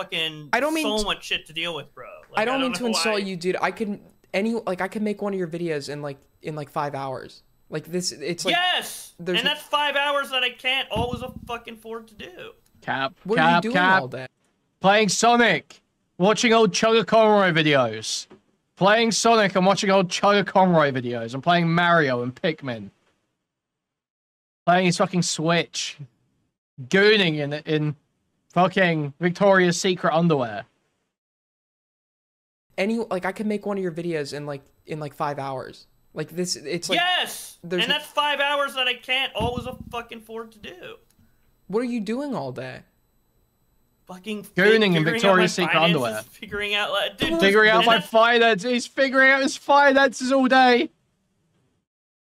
don't mean so much shit to deal with, bro. Like, I don't mean to insult you, dude. I can make one of your videos in like 5 hours. Like this, it's like yes, and that's 5 hours that I can't always fucking afford to do. What are you doing all day? Playing Sonic, watching old Chugga Conroy videos. Playing Sonic and watching old Chugga Conroy videos. I'm playing Mario and Pikmin. Playing his fucking Switch. Gooning in fucking Victoria's Secret underwear. I could make one of your videos in like 5 hours. Like this, it's like yes, and that's 5 hours that I can't always fucking afford to do. What are you doing all day? Fucking gooning in Victoria's Secret underwear. Figuring out my finances. He's figuring out his finances all day.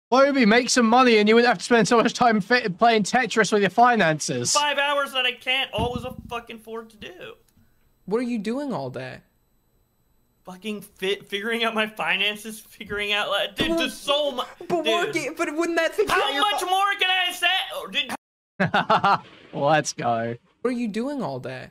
Bobby, make some money and you wouldn't have to spend so much time playing Tetris with your finances. 5 hours that I can't always fucking afford to do. What are you doing all day? Fucking figuring out my finances, figuring out dude, there's so much. But wouldn't that figure How much more can I say? Oh, let's go. What are you doing all day?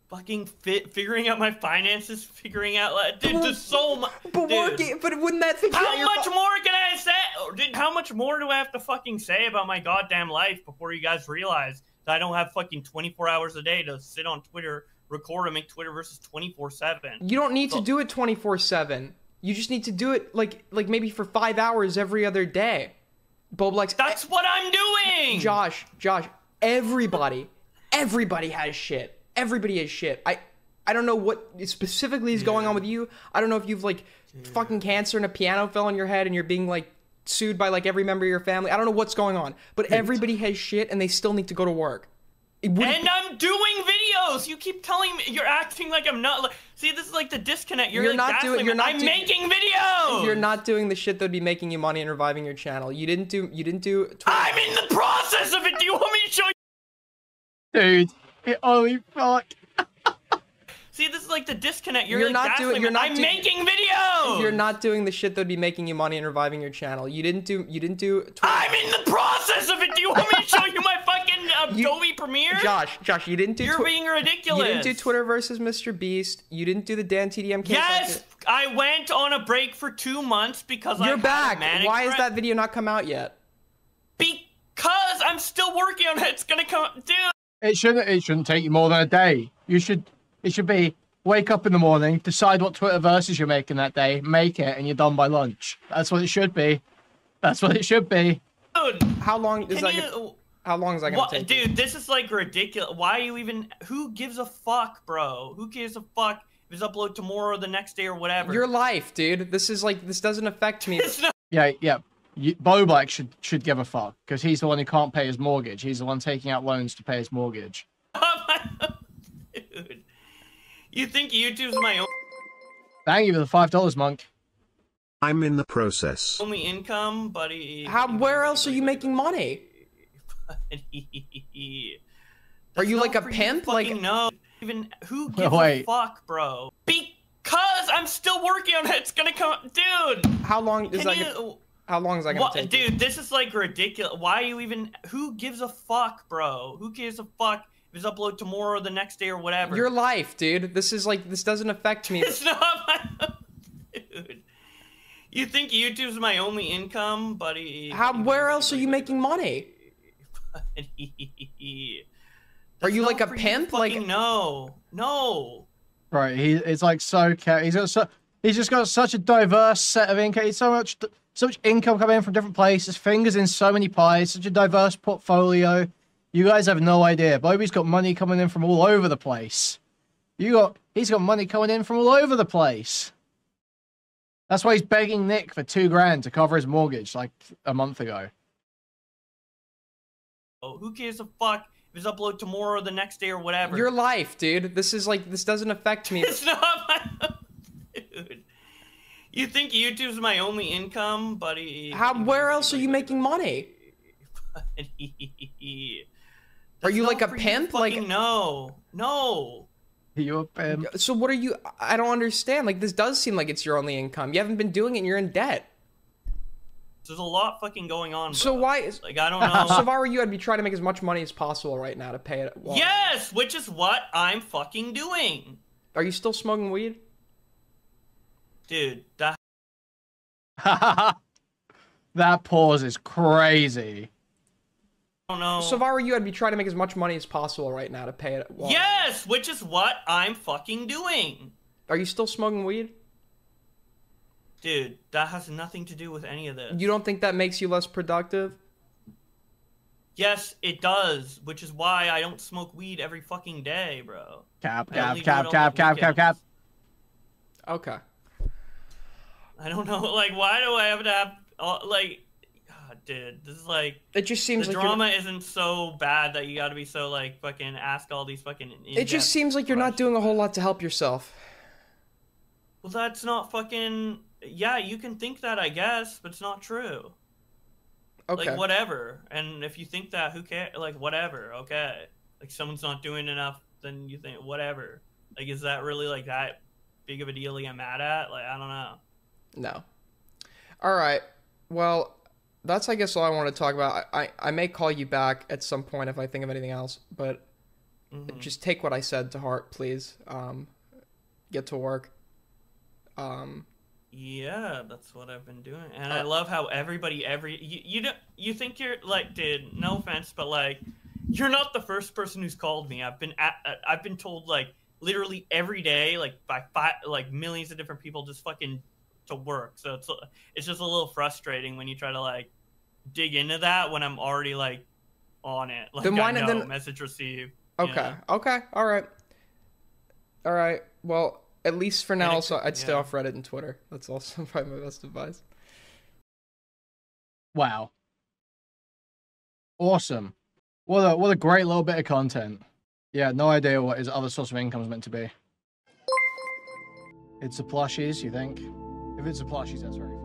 Fucking figuring out my finances, figuring out dude, there's so much. But wouldn't that figure How much more can I say? Dude, how much more do I have to fucking say about my goddamn life before you guys realize that I don't have fucking 24 hours a day to sit on Twitter, record and make Twitter versus 24/7? You don't need to do it 24/7. You just need to do it like maybe for 5 hours every other day. Bowblax. That's what I'm doing. Josh, everybody has shit. Everybody has shit. I don't know what specifically is going on with you. I don't know if you've like fucking cancer and a piano fell on your head and you're being like sued by like every member of your family. I don't know what's going on, but everybody has shit and they still need to go to work. And I'm doing videos. You keep telling me, you're acting like I'm not. Like, see, this is like the disconnect. You're like not doing. You're not I'm making videos. You're not doing the shit that'd be making you money and reviving your channel. You didn't do. I'm in the process of it. Do you want me to show you? Dude, holy fuck. See, this is like the disconnect. You're like I'm making videos. You're not doing the shit that'd be making you money and reviving your channel. You didn't do. I'm in the process of it. Do you want me to show you my fucking Adobe Premiere? Josh, you didn't do. You're being ridiculous. You didn't do Twitter versus Mr. Beast. You didn't do the Dan TDMK. Yes, I went on a break for 2 months because you're I back. Had a Why has that video not come out yet? Because I'm still working on it. It's gonna come, dude. It shouldn't take you more than a day. It should be wake up in the morning, decide what Twitter versus you're making that day, make it, and you're done by lunch. That's what it should be. That's what it should be. Dude, how long is that? How long is that gonna take? Dude, this is like ridiculous. Why are you even? Who gives a fuck, bro? Who gives a fuck if it's upload tomorrow or the next day or whatever? Your life, dude. This doesn't affect me. Yeah. Bowblax should give a fuck because he's the one who can't pay his mortgage. He's the one taking out loans to pay his mortgage. Dude, you think YouTube's my Thank you for the $5, Monk. I'm in the process. only income, buddy? Where else are you making money? Are you like a pimp? Like no. Even who gives a fuck, bro? Because I'm still working on it. It's gonna come, dude. How long is that? How long is that gonna take? Dude, this is like ridiculous. Why are you even? Who gives a fuck, bro? Who gives a fuck if it's upload tomorrow or the next day or whatever? Your life, dude. This doesn't affect me. It's not my. Dude, you think YouTube's my only income, buddy? Where else are you making money? Are you like a pimp? Like no. Right, it's like so. He's just got such a diverse set of income. So much income coming in from different places. Fingers in so many pies. Such a diverse portfolio. You guys have no idea. Bobby's got money coming in from all over the place. He's got money coming in from all over the place. That's why he's begging Nick for $2,000 to cover his mortgage like a month ago. Who gives a fuck if it's upload tomorrow or the next day or whatever? Your life, dude. This doesn't affect me. It's not my. Dude, you think YouTube's my only income, buddy? Where else are you making money? Are you like a pimp? Like no. You're a pimp. So what are you? I don't understand. Like this does seem like it's your only income. You haven't been doing it and you're in debt. There's a lot fucking going on, bro. So why is like I don't know. So if I were you, I'd be trying to make as much money as possible right now to pay it. Well, yes, which is what I'm fucking doing. Are you still smoking weed? Dude, that that pause is crazy. I don't know. So if I were you, I'd be trying to make as much money as possible right now to pay it. Well, yes, which is what I'm fucking doing. Are you still smoking weed? Dude, that has nothing to do with any of this. You don't think that makes you less productive? Yes, it does, which is why I don't smoke weed every fucking day, bro. Cap. Okay. I don't know, like, why do I have to have, like, dude, this is like, it just seems the like drama isn't so bad that you gotta be so, like, fucking ask all these fucking it just seems like you're not doing a whole lot to help yourself. Well, that's not fucking, yeah, you can think that, I guess, but it's not true. Okay. Like, whatever. And if you think that, who cares? Like, whatever, okay. Like, someone's not doing enough, then you think, whatever. Like, is that really, like, that big of a deal to get mad at? Like, I don't know. No. Alright. Well, that's, I guess, all I want to talk about. I may call you back at some point if I think of anything else, but just take what I said to heart, please. Get to work. Yeah, that's what I've been doing, and I love how everybody, you think you're like, dude, no offense, but like, you're not the first person who's called me. I've been told like literally every day, like by millions of different people, just fucking to work. So it's just a little frustrating when you try to like dig into that when I'm already like on it. Like, Then why I not- know, then- message received. Okay. Yeah. Okay. All right. Well, at least for now, And it also, could- I'd stay yeah. off Reddit and Twitter. That's also probably my best advice. Wow. Awesome. What a great little bit of content. Yeah, no idea what his other source of income is meant to be. It's the plushies, you think? If it's the plushies, that's very